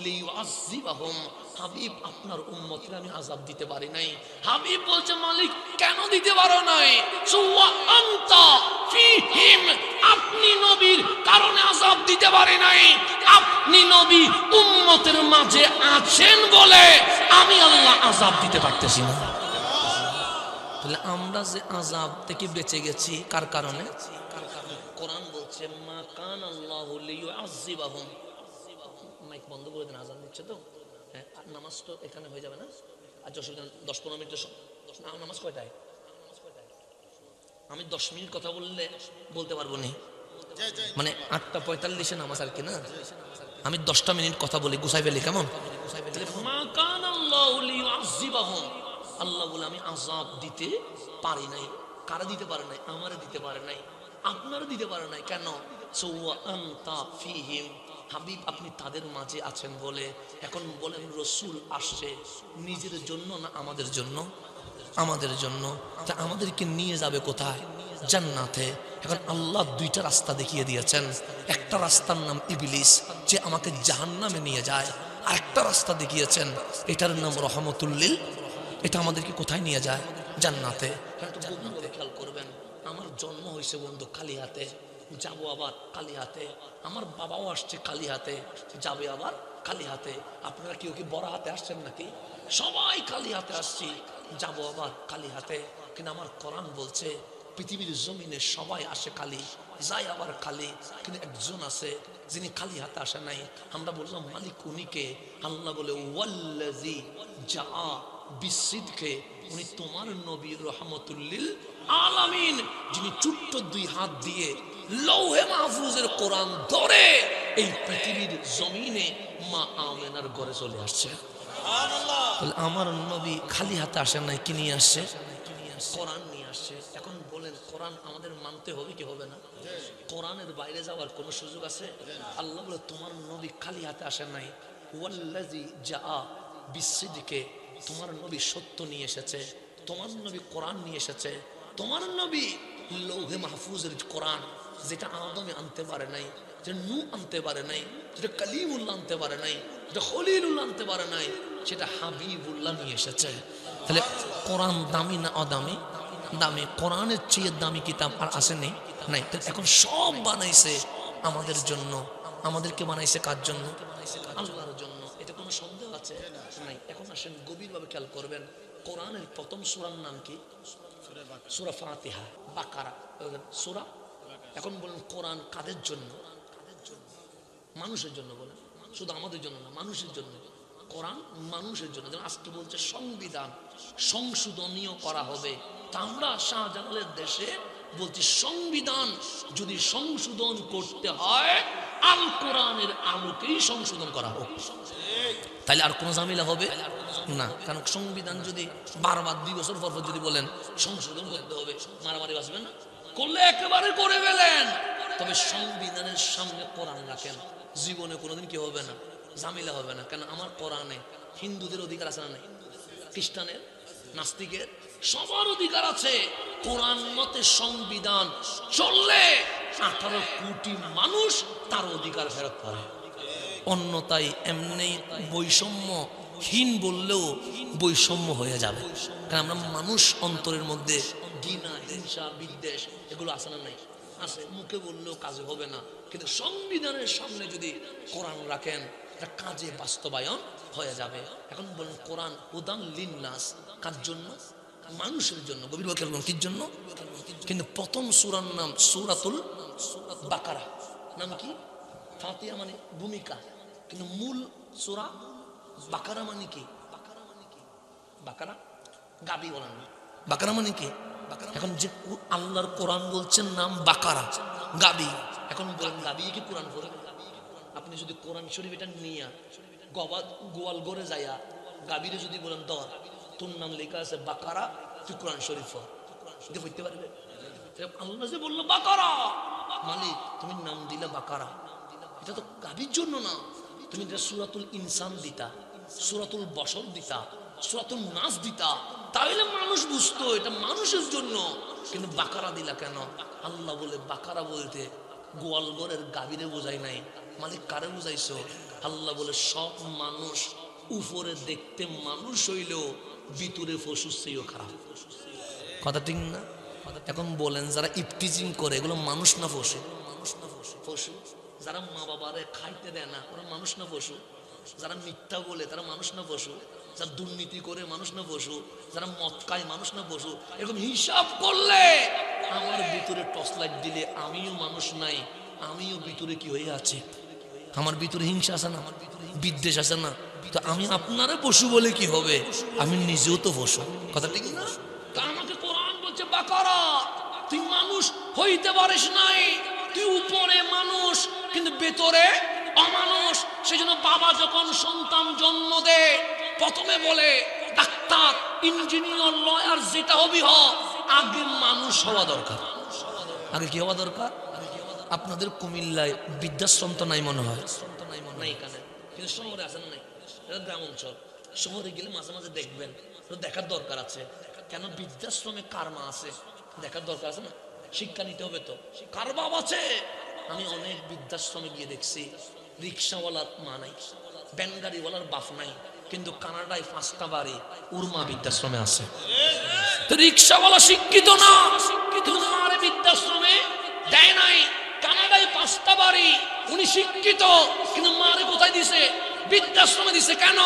লিইউআযযিবাহুম, হাবিব আপনার উম্মতকে আমি আযাব দিতে পারি নাই। হাবিব বলছে মালিক কেন দিতে পারো নাই? সুওয়া আনতা ফীহিম, আপনি নবীর কারণে আযাব দিতে পারি নাই, আপনি নবী উম্মতের মাঝে আছেন বলে আমি আল্লাহ আযাব দিতে পারতেছি না। তাহলে আমরা যে আযাব থেকে বেঁচে গেছি কার কারণে? কোরআন বলছে মা কান আল্লাহু লিইউআযযিবাহুম। মাইক বন্ধ করে দেন, আযান দিচ্ছে তো। হ্যাঁ, নামাজ তো এখানে হয়ে যাবে না, আর 10-15 মিনিট নামাজ কয়টায়? আমি 10 মিনিট কথা বলতে পারবো না, মানে 8:45 নামাজ আর কি না। আমি 10টা মিনিট কথা বলি, গুছাই ফেলি কেমন? আল্লাহ বলে আমি আযাব দিতে পারি নাই। কারা দিতে পারে নাই? আমারে দিতে পারে নাই, আপনারা দিতে পারে নাই। কেন? আনতা ফীহিম, হাবিব আপনি তাদের মাঝে আছেন বলে। এখন বলেন রসুল আসছে নিজের জন্য না আমাদের জন্য? আমাদের জন্য। তা আমাদেরকে নিয়ে যাবে কোথায়? জান্নাতে। এখন আল্লাহ 2টা রাস্তা দেখিয়ে দিয়েছেন। একটা রাস্তার নাম ইবলিস, যে আমাকে জাহান্নামে নিয়ে যায়। আর একটা রাস্তা দেখিয়েছেন, এটার নাম রহমতুল্লিল, এটা আমাদেরকে কোথায় নিয়ে যায়? জান্নাতে। খেয়াল করবেন, আমার জন্ম হয়েছে বন্ধু খালি হাতে, যাবো আবার খালি হাতে। আমার বাবাও আসছে খালি হাতে, যাবে আবার খালি হাতে। আপনারা কেউ কি বড় হাতে আসছেন নাকি? সবাই খালি হাতে আসছি, যাবো আবার খালি হাতে। কিন্তু আমার কোরআন বলছে পৃথিবীর জমিনে সবাই আসে খালি, যায় আবার খালি, কিন্তু একজন আছে যিনি খালি হাতে আসে নাই। আমরা বললাম মালিক উনিকে? আল্লাহ বলে ওয়াল্লাযী জাআ বিসিদকে, উনি তোমার নবী রহমতুল্লিল আলামিন, যিনি ছোট্ট 2 হাত দিয়ে লৌহে মাহফুজের কোরআন ধরে এই পৃথিবীর জমিনে মা আমেনার ঘরে চলে আসছে। সুবহানাল্লাহ। আমার নবী খালি হাতে আসেন নাই, কি নিয়ে আসছে? কোরআন নিয়ে আসছে। এখন বলেন কোরআন আমাদের মানতে হবে কি হবে না? কোরআনের বাইরে যাওয়ার কোনো সুযোগ আছে? আল্লাহ বলে তোমার নবী খালি হাতে আসেন নাই। ওয়াল্লাযী জাআ বিসিদকে, তোমার নবী সত্য নিয়ে এসেছে, তোমার নবী কোরআন নিয়ে এসেছে। তোমার নবী লৌহে মাহফুজের কোরআন, যেটা আদমে আনতে পারে নাই, যেটা নূহ আনতে পারে নাই, যেটা কালিমুল্লাহ আনতে পারে নাই, যেটা খলিলুল্লাহ আনতে পারে নাই, সেটা হাবিবুল্লাহ নিয়ে এসেছে। তাহলে কোরআন দামি না অদামি? দামি। কোরআনের চেয়ে দামি কিতাব আর আসেনি নাই। এখন সব বানাইছে আমাদের জন্য। আমাদেরকে বানাইছে কার জন্য? আল্লাহর জন্য। এটা কোনো সন্দেহ আছে নাই? এখন আসেন গভীরভাবে খেয়াল করবেন, কোরআনের প্রথম সূরার নাম কি? সূরা ফাতিহা, বাকারা সূরা। এখন বলেন কোরআন কাদের জন্য? মানুষের জন্য। বলেন শুধু আমাদের জন্য না, মানুষের জন্য। কোরআন মানুষের জন্য। যেমন আজকে বলছে সংবিধান সংশোধনীয় করা হবে, তা আমরা শাহজালালের দেশে বলছি সংবিধান যদি সংশোধন করতে হয় আল কোরআনের আলোকেই সংশোধন করা হোক। তাহলে আর কোনো ঝামেলা হবে না। কারণ সংবিধান যদি বারবার 2 বছর পর যদি বলেন সংশোধন করতে হবে, মারামারি বাঁচবে না? করলে একেবারে করে ফেলেন, তবে সংবিধানের সামনে কোরআন রাখেন, জীবনে কোনোদিন কি হবে না, ঝামেলা হবে না। কেন? আমার কোরআনে হিন্দুদের অধিকার আছে না নাই? খ্রিস্টানের, নাস্তিকের, সবার অধিকার আছে। কোরআন মতে সংবিধান চললে 18 কোটি মানুষ তার অধিকার ফেরত পাবে। অন্যতাই এমনি বৈষম্যহীন বললেও বৈষম্য হয়ে যাবে। কারণ আমরা মানুষ, অন্তরের মধ্যে ঘৃণা, হিংসা, বিদ্বেষ এগুলো আছে না নাই? আছে। মুখে বললেও কাজে হবে না, কিন্তু সংবিধানের সামনে যদি কোরআন রাখেন এটা কাজে বাস্তবায়ন হয়ে যাবে। এখন বলেন কোরআন হুদান লিন্নাস, কার জন্য? মানুষের জন্য। গভীরভাবে খেয়াল করুন, কির জন্য? কিন্তু প্রথম সূরার নাম সূরাতুল বাকারা। নাম কি? ফাতিহা মানে ভূমিকা, কিন্তু মূল সূরা বাকারা মানে কি? বাকারা গাবি বলেন না, বাকারা মানে কি? এখন যে আল্লাহর কোরআন বলছেন নাম বাকারা, গাবি। এখন বলেন গাবি কি কোরআন পড়ে? আপনি যদি কোরআন শরীফ এটা নিয়া গোয়াল ঘরে যাইয়া গাবিরে যদি বলেন ধর, তোর নাম লেখা আছে বাকারা, তুই কোরআন শরীফ পড়তে পারবে? আল্লাহ যে বললো বাকারা, মালিক তুমি নাম দিলে বাকারা, এটা তো গাবির জন্য না। তুমি এটা সূরাতুল ইনসান দিতা, সূরাতুল বশর দিতা, সূরাতুল নাস দিতা, তাহলে মানুষ বুঝতো এটা মানুষের জন্য। কিন্তু বাকারা দিলা কেন? আল্লাহ বলে বাকারা বলতে গোয়ালঘরের গাভীরে বোঝাই নাই, মালিক কারে বুঝাইছো? আল্লাহ বলে সব মানুষ উপরে দেখতে মানুষ হইলেও ভিতরে পশুর চেয়েও খারাপ। কথা ঠিক না? এখন বলেন যারা ইফটিজিং করে এগুলো মানুষ না পশু? পশু। যারা মা বাবারে খাইতে দেয় না ওরা মানুষ না পশু? যারা মিথ্যা বলে তারা মানুষ না পশু? যারা দুর্নীতি করে মানুষ না পশু? যারা মদ খায় মানুষ না পশু? এরকম হিসাব করলে আমার ভিতরে টর্চ লাইট দিলে আমিও মানুষ নাই, আমিও ভিতরে কি হয়ে আছে? আমার ভিতরে হিংসা আছে না? বিদ্বেষ আছে না? তো আমি আপনারে পশু বলে কি হবে, আমি নিজেও তো পশু, কথা ঠিক না? তা আমাকে কোরআন বলছে বাকারা, তুই মানুষ হইতে পারিস নাই, তুই উপরে মানুষ কিন্তু ভেতরে অমানুষ। সেজন্য বাবা যখন সন্তান জন্ম দেয় প্রথমে বলে ডাক্তার, ইঞ্জিনিয়ার, লয়ার, যেটা হবি হ, আগে মানুষ হওয়া দরকার। আগে কি হওয়া দরকার? আপনাদের কুমিল্লায় বৃদ্ধাশ্রম তো নাই মনে হয়, নাই এখানে, কিন্তু শহরে আছেন নাই, গ্রাম অঞ্চল। শহরে গেলে মাঝে মাঝে দেখবেন, দেখার দরকার আছে। কেন বৃদ্ধাশ্রমে কার মা আছে দেখার দরকার আছে না? শিক্ষা নিতে হবে তো, কার বাপ আছে। আমি অনেক বৃদ্ধাশ্রমে গিয়ে দেখছি রিক্সাওয়ালার মা নাই, ব্যানগাড়িওয়ালার বাপ নাই, কিন্তু কানাডায় 5টা বাড়ি উর্মা বৃদ্ধাশ্রমে আছে। তো রিক্সাওয়ালা শিক্ষিত না, কিন্তু মারে বৃদ্ধাশ্রমে দেয় নাই। কানাডায় 5টা বাড়ি, উনি শিক্ষিত, কিন্তু মারে কোথায় দিছে? বৃদ্ধাশ্রমে দিছে। কেন?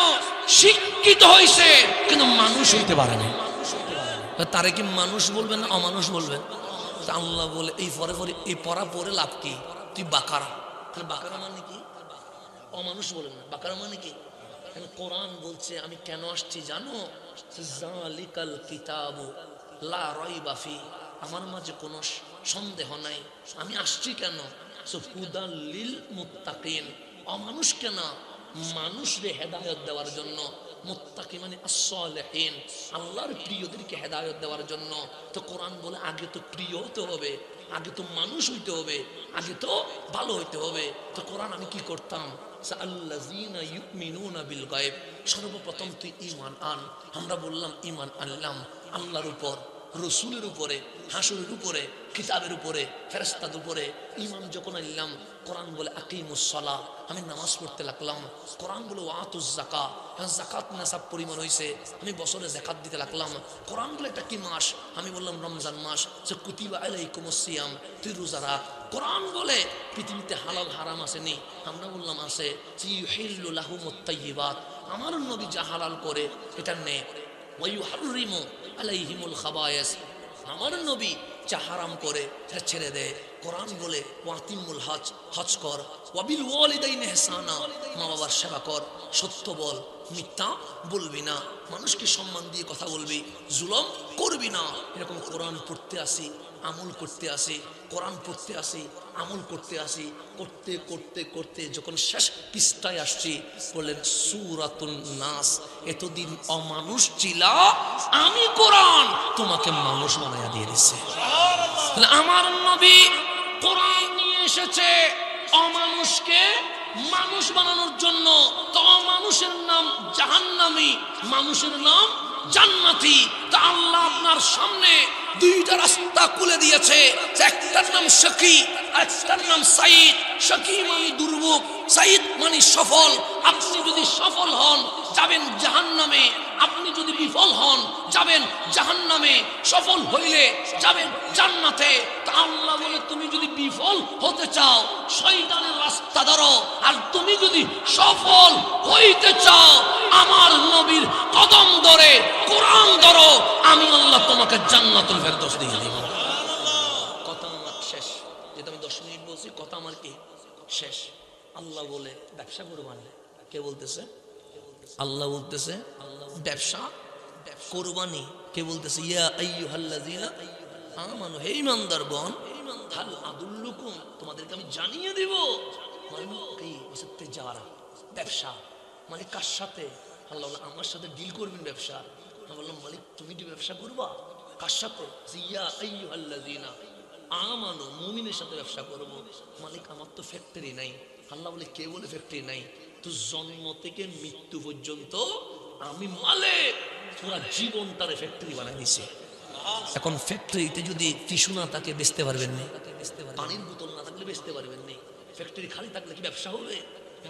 শিক্ষিত হইছে কিন্তু মানুষ হইতে পারে না। তারে কি মানুষ বলবেন না অমানুষ বলবেন? আল্লাহ বলে এই পরে পরে এই পড়া পরে লাভ কি? তুই বাকারা। বাকারা মানে কি? অমানুষ বলেন না, বাকারা মানে কি? কোরআন বলছে আমি কেন আসছি জানো? জালিকাল কিতাবু লা রাইবা ফি, আমার মাঝে কোনো সন্দেহ নাই। আমি আসছি কেন? হুদাল লিল মুত্তাকিন, অমানুষ কেন? মানুষকে হেদায়েত দেওয়ার জন্য। মুত্তাকি মানে as-সালিহিন, আল্লাহর প্রিয়দেরকে হেদায়েত দেওয়ার জন্য। তো কোরআন বলে আগে তো প্রিয় হতে হবে, আগে তো মানুষ হইতে হবে, আগে তো ভালো হইতে হবে। তো কোরআন আমি কি করতাম? আল্লাযীনা ইউমিনুনা বিল গায়ব, সর্বপ্রথম তুই ঈমান আন। আমরা বললাম ঈমান আনলাম আল্লাহর উপর, রসুলের উপরে, হাসরের উপরে, কিতাবের উপরে, ফেরেশতাদের উপরে। ঈমান যখন আনলাম, কোরআন বলে আকিমুস সালাহ, আমি নামাজ পড়তে লাগলাম। কোরআন বলে ওয়াতুজ যাকাত, যাকাত নেশাব পরিমাণ হয়েছে, আমি বছরে যাকাত দিতে লাগলাম। কোরআন বলে এটা কি মাস? আমি বললাম রমজান মাস। যে কুতিবা আলাইকুমুস সিয়াম, তুই রোজা রাখ। কোরআন বলে পৃথিবীতে হালাল হারাম আসেনি, আমরা বললাম আছে। ইউহিল্লু লাহুমুত তাইয়্যিবাত, আমার নবী যা হালাল করে এটা নে। ওয়া ইউহাররিমু আলাইহিমুল খাবায়েস, আমার নবী যা হারাম করে সেটা ছেড়ে দেয়। কোরআন বলে ওয়াতিমুল হজ, হজ কর। ওয়াবিল ওয়ালিদাইনি ইহসানা, মা বাবার সেবা কর। সত্য বল, মিথ্যা বলবি না, মানুষকে সম্মান দিয়ে কথা বলবি, জুলুম করবি না। এরকম কোরআন পড়তে আসি, আমল করতে আসি, কোরআন পড়তে আসি, আমল করতে আসি, করতে করতে করতে যখন শেষ পৃষ্ঠায় আসছি, বললেন সূরাতুন নাস, এতদিন অমানুষ ছিলা, আমি কোরআন তোমাকে মানুষ বানায়া দিয়ে দিছে। আমার নবী কোরআন নিয়ে এসেছে অমানুষকে মানুষ বানানোর জন্য। তো মানুষের নাম জাহান্নামী, মানুষের নাম জান্নাতি। তা আল্লাহ আপনার সামনে 2টা রাস্তা খুলে দিয়েছে, একটার নাম শাকী, আরেকটার নাম সাঈদ। শাকী মানে দুর্ভোগ, সাঈদ মানে সফল। আপনি যদি সফল হন যাবেন জাহান্নামে, আপনি যদি বিফল হন যাবেন জাহান্নামে, সফল হইলে যাবেন জান্নাতে। তা আল্লাহ বলে তুমি যদি বিফল হতে চাও শয়তানের রাস্তা ধরো, আর তুমি যদি সফল হইতে চাও আমার নবীর কদম ধরে কোরআন ধরো, আমি আল্লাহ তোমাকে জান্নাতুল ফেরদৌস দিয়ে দেব। কথা আমার শেষ, যেটা আমি 10 মিনিট বলছি, কথা আমার কি শেষ। আল্লাহ বলে ব্যবসা কোরবানি, কে বলতেছে? আল্লাহ বলতেছে ব্যবসা কোরবানি। কে বলতেছে? ইয়া আইয়ুহাল্লাযীনা আমানু, হে ঈমানদারগণ, হাল আদুল্লুকুম, তোমাদেরকে আমি জানিয়ে দেব। মানে কি? তিজারা, ব্যবসা। মানে কার সাথে? আল্লাহ বলে আমার সাথে ডিল করবেন ব্যবসা। আমি বললাম মালিক তুমি কি ব্যবসা করবা? কার সাথে? ইয়া আইয়ুহাল্লাযীনা আমানু, মুমিনের সাথে ব্যবসা করব। মালিক আমার তো ফ্যাক্টরি নাই। আল্লাহ বলে কে বলে ফ্যাক্টরি নাই? তো জন্ম থেকে মৃত্যু পর্যন্ত আমি মালিক, পুরা জীবনটারে ফ্যাক্টরি বানাই দিছে। এখন ফ্যাক্টরিতে যদি টিস্যু না থাকে বেচতে পারবেন না, পানির বোতল না থাকলে বেচতে পারবেন না। ফ্যাক্টরি খালি থাকলে কি ব্যবসা হবে?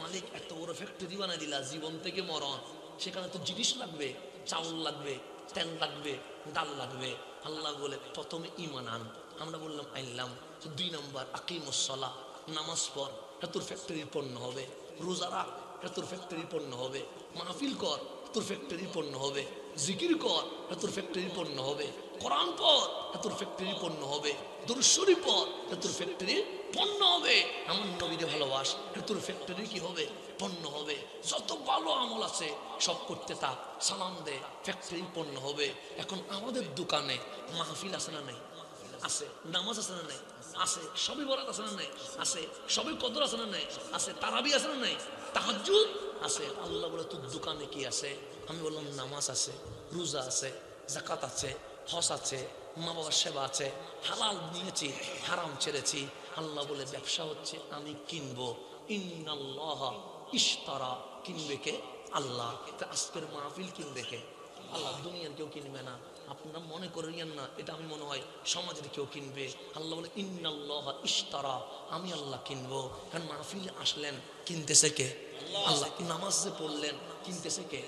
মালিক এত বড় ফ্যাক্টরি বানাই দিলা, জীবন থেকে মরণ, সেখানে তো জিনিস লাগবে, চাউল লাগবে, তেল লাগবে, ডাল লাগবে। আল্লাহ বলে প্রথমে ঈমান আন। আমরা বললাম আনলাম। 2 নম্বর আকিমুস সালাহ, নামাজ পড়, এটা তোর ফ্যাক্টরির পণ্য হবে। রোজা রাখ, এটা তোর ফ্যাক্টরির পণ্য হবে। মাহফিল কর, তোর ফ্যাক্টরির পণ্য হবে। জিকির কর, এটা তোর ফ্যাক্টরির পণ্য হবে। কোরআন পড়, তোর ফ্যাক্টরি পণ্য হবে। দরুদ শরীফ পড়, তোর ফ্যাক্টরি পণ্য হবে। আমার নবীকে ভালোবাস, তোর ফ্যাক্টরি কি হবে? পণ্য হবে। যত ভালো আমল আছে সব করতে থাক, সালাম দে, ফ্যাক্টরি পণ্য হবে। এখন আমাদের দোকানে মাহফিল আছে না নেই? আছে। নামাজ আছে না নেই? আছে। সবই বরাত আছে না নেই? আছে। সবই কদর আছে না নেই? আছে। তারাবি আছে না নেই? তাহাজ্জুদ আছে। আল্লাহ বলে তোর দোকানে কি আছে? আমি বললাম নামাজ আছে, রোজা আছে, যাকাত আছে, হজ আছে, মা বাবার সেবা আছে, হালাল নিয়েছি, হারাম ছেড়েছি। আল্লাহ বলে ব্যবসা হচ্ছে আমি কিনবো। ইন্নাল্লাহ ইশতারা, কিনবে কে? আল্লাহ। আজকের মাহফিল কিনবে কে? আল্লাহ। দুনিয়ার কেউ কিনবে না। আপনারা মনে করেন না এটা আমি মনে হয় সমাজের কেউ কিনবে। আল্লাহ বলে ইন্নাল্লাহ ইশতারা, আমি আল্লাহ কিনবো। কারণ মাহফিলে আসলেন, কিনতেছে কে? আল্লাহ। নামাজ যে পড়লেন, কিনতেছে কে?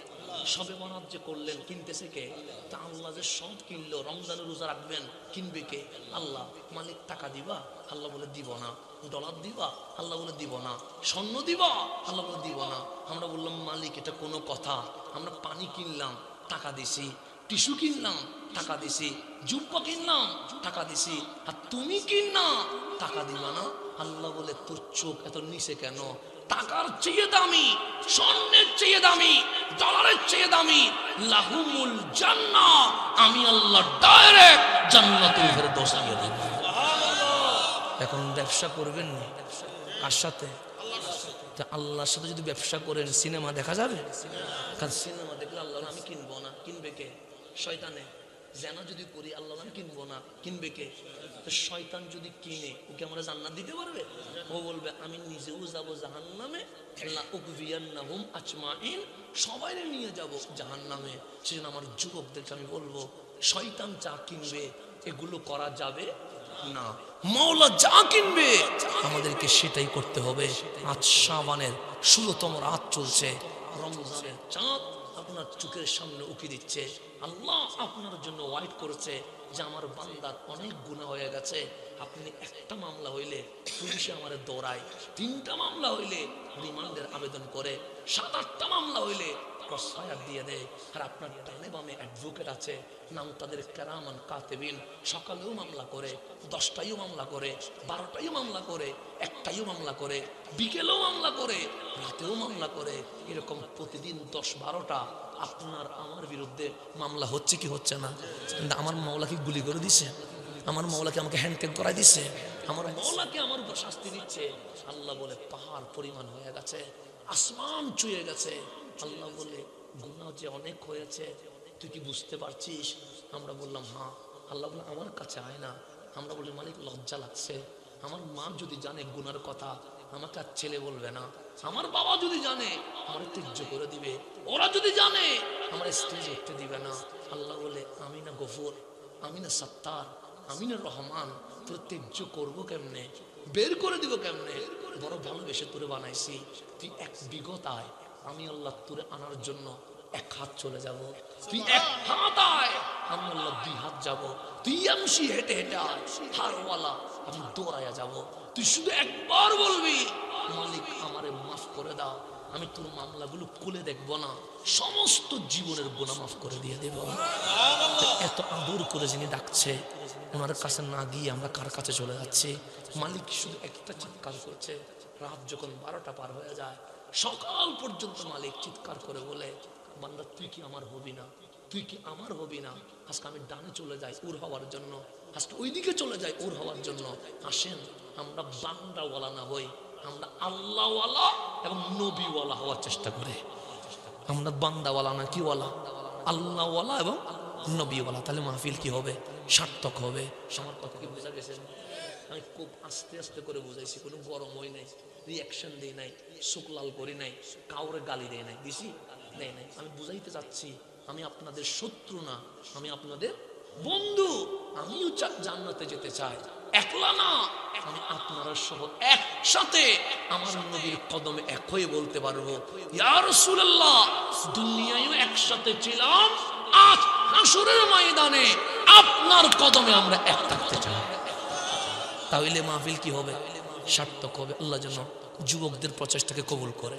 সবে বরাত যে করলেন, কিনতেছে কে? তা আল্লাহ যে সব কিনলো, রমজানের রোজা রাখবেন, কিনবে কে? আল্লাহ। মালিক টাকা দিবা? আল্লাহ বলে দিব না। ডলার দিবা? আল্লাহ বলে দিব না। স্বর্ণ দিবা? আল্লাহ বলে দিব না। আমরা বললাম মালিক এটা কোনো কথা? আমরা পানি কিনলাম, টাকা দিছি, টিস্যু কিনলাম, টাকা দিছি, জুব্বা কিনলাম, টাকা দিছি, আর তুমি কিনা টাকা দিবা না? আল্লাহ বলে তোর চোখ এত নিচে কেন? টাকার চেয়ে দামি, স্বর্ণের চেয়ে দামি, ডলারের চেয়ে দামি লাহুমুল জান্নাহ, আমি আল্লাহ ডাইরেক্ট জান্নাতুল ফেরদৌস দিয়ে দেব। এখন ব্যবসা করবেন না কার সাথে? আল্লাহর সাথে যদি ব্যবসা করেন, সিনেমা দেখা যাবে? কারণ সিনেমা দেখলে আল্লাহ আমি কিনবো না, কিনবে কে? শয়তানে। জেনা যদি করি, আল্লাহ আমি কিনবো না, কিনবে কে? শয়তান যদি কিনে, ওকে আমরা জান্নাত দিতে পারবে? ও বলবে আমি নিজেও যাবো জাহান্নামে, লাউকভিয়ান্নাহুম আজমাইন, সবাই নিয়ে যাব জাহান্নামে। সেজন্য আমার যুবকদেরকে আমি বলবো, শয়তান যা কিনবে এগুলো করা যাবে না। মাওলা যা কিনবে আমাদেরকে সেটাই করতে হবে। আজ শাবানের 16তম রাত চলছে, রমজানের চাঁদ আপনার চোখের সামনে উকি দিচ্ছে। আল্লাহ আপনার জন্য ওয়াইট করেছে যে আমার বান্দার অনেক গুনাহ হয়ে গেছে। আপনি একটা মামলা হইলে পুলিশে আমার দৌড়ায়, 3টা মামলা হইলে রিমান্ডের আবেদন করে, 7-8টা মামলা হইলে ক্রসফায়ার দিয়ে দেয়। আর আপনার ডানে বামে অ্যাডভোকেট আছে, নাম তাদের কেরামান কাতেবিন, সকালেও মামলা করে, 10টায়ও মামলা করে, 12টায়ও মামলা করে, 1টায়ও মামলা করে, বিকেলেও মামলা করে, রাতেও মামলা করে। এরকম প্রতিদিন 10-12টা আপনার আমার বিরুদ্ধে মামলা হচ্ছে কি হচ্ছে না? কিন্তু আমার মাওলাকে গুলি করে দিছে, আমার মাওলাকে আমাকে হ্যান্ডটেক করাই দিচ্ছে, আমার মাওলাকে আমার উপর শাস্তি দিচ্ছে। আল্লাহ বলে পাহাড় পরিমাণ হয়ে গেছে, আসমান ছুঁয়ে গেছে। আল্লাহ বলে গুনাহ যে অনেক হয়েছে, তুই কি বুঝতে পারছিস? আমরা বললাম হ্যাঁ। আল্লাহ বলে আমার কাছে আয় না। আমরা বলি মালিক লজ্জা লাগছে, আমার মা যদি জানে গুনার কথা আমাকে আর ছেলে বলবে না, আমার বাবা যদি জানে আমার ত্যায্য করে দিবে, ওরা যদি জানে আমার স্টেজ উঠতে দিবে না। আল্লাহ বলে আমি না গফুর, আমি না সত্তার, আমি না রহমান, তোর ত্যায্য করবো কেমনে, বের করে দিব কেমনে? বড় ভালোবেসে তোরে বানাইছি, তুই এক বিগত আয়, আমি আল্লাহ তোরে আনার জন্য 1 হাত চলে যাব, তুই 1 হাত আয়, আমি আল্লাহ 2 হাত যাব, তুই আমসি হেঁটে হেঁটে আয়, হারওয়ালা আমি দৌড়াইয়া যাব। তুই শুধু একবার বলবি মালিক আমারে মাফ করে দাও, আমি তোর মামলাগুলো খুলে দেখবো না, সমস্ত জীবনের গুনাহ মাফ করে দিয়ে দেব। এত আদর করে যিনি ডাকছে, ওনার কাছে না গিয়ে আমরা কার কাছে চলে যাচ্ছি? মালিক শুধু একটা চিৎকার করছে। রাত যখন 12টা পার হয়ে যায়, সকাল পর্যন্ত মালিক চিৎকার করে বলে বান্দা তুই কি আমার হবি না, তুই কি আমার হবি না? আজকে আমি ডানে চলে যাই ওর হওয়ার জন্য, আজকে ওইদিকে চলে যাই ওর হওয়ার জন্য। আসেন আমরা বান্দাওয়ালা না হই, আমরা আল্লাহওয়ালা এবং নবীওয়ালা হওয়ার চেষ্টা করি। আমরা বান্দাওয়ালা না কি ওয়ালা? আল্লাহওয়ালা এবং নবীওয়ালা। তাহলে মাহফিল কি হবে? সার্থক হবে। আমার কথা কি বোঝা গেছে? আমি খুব আস্তে আস্তে করে বুঝাইছি, কোনো গরম হই নাই, রিয়াকশন দিই নাই, চোখ লাল করি নাই, কাউরে গালি দেয় নাই, দিছি দেয় নাই। আমি বুঝাইতে চাচ্ছি আমি আপনাদের শত্রু না, আমি আপনাদের বন্ধু। আমিও জান্নাতে যেতে চাই, একলা না, আমি আপনারা সহ একসাথে আমার নবীর কদমে এক হয়ে বলতে পারবো ইয়া রাসূলুল্লাহ, দুনিয়ায়ও একসাথে ছিলাম, আজ হাসরের ময়দানে আপনার কদমে আমরা এক থাকতে চাই। তাহলে মাহফিল কি হবে? সার্থক হবে। আল্লাহ যেন যুবকদের প্রচেষ্টাকে কবুল করে।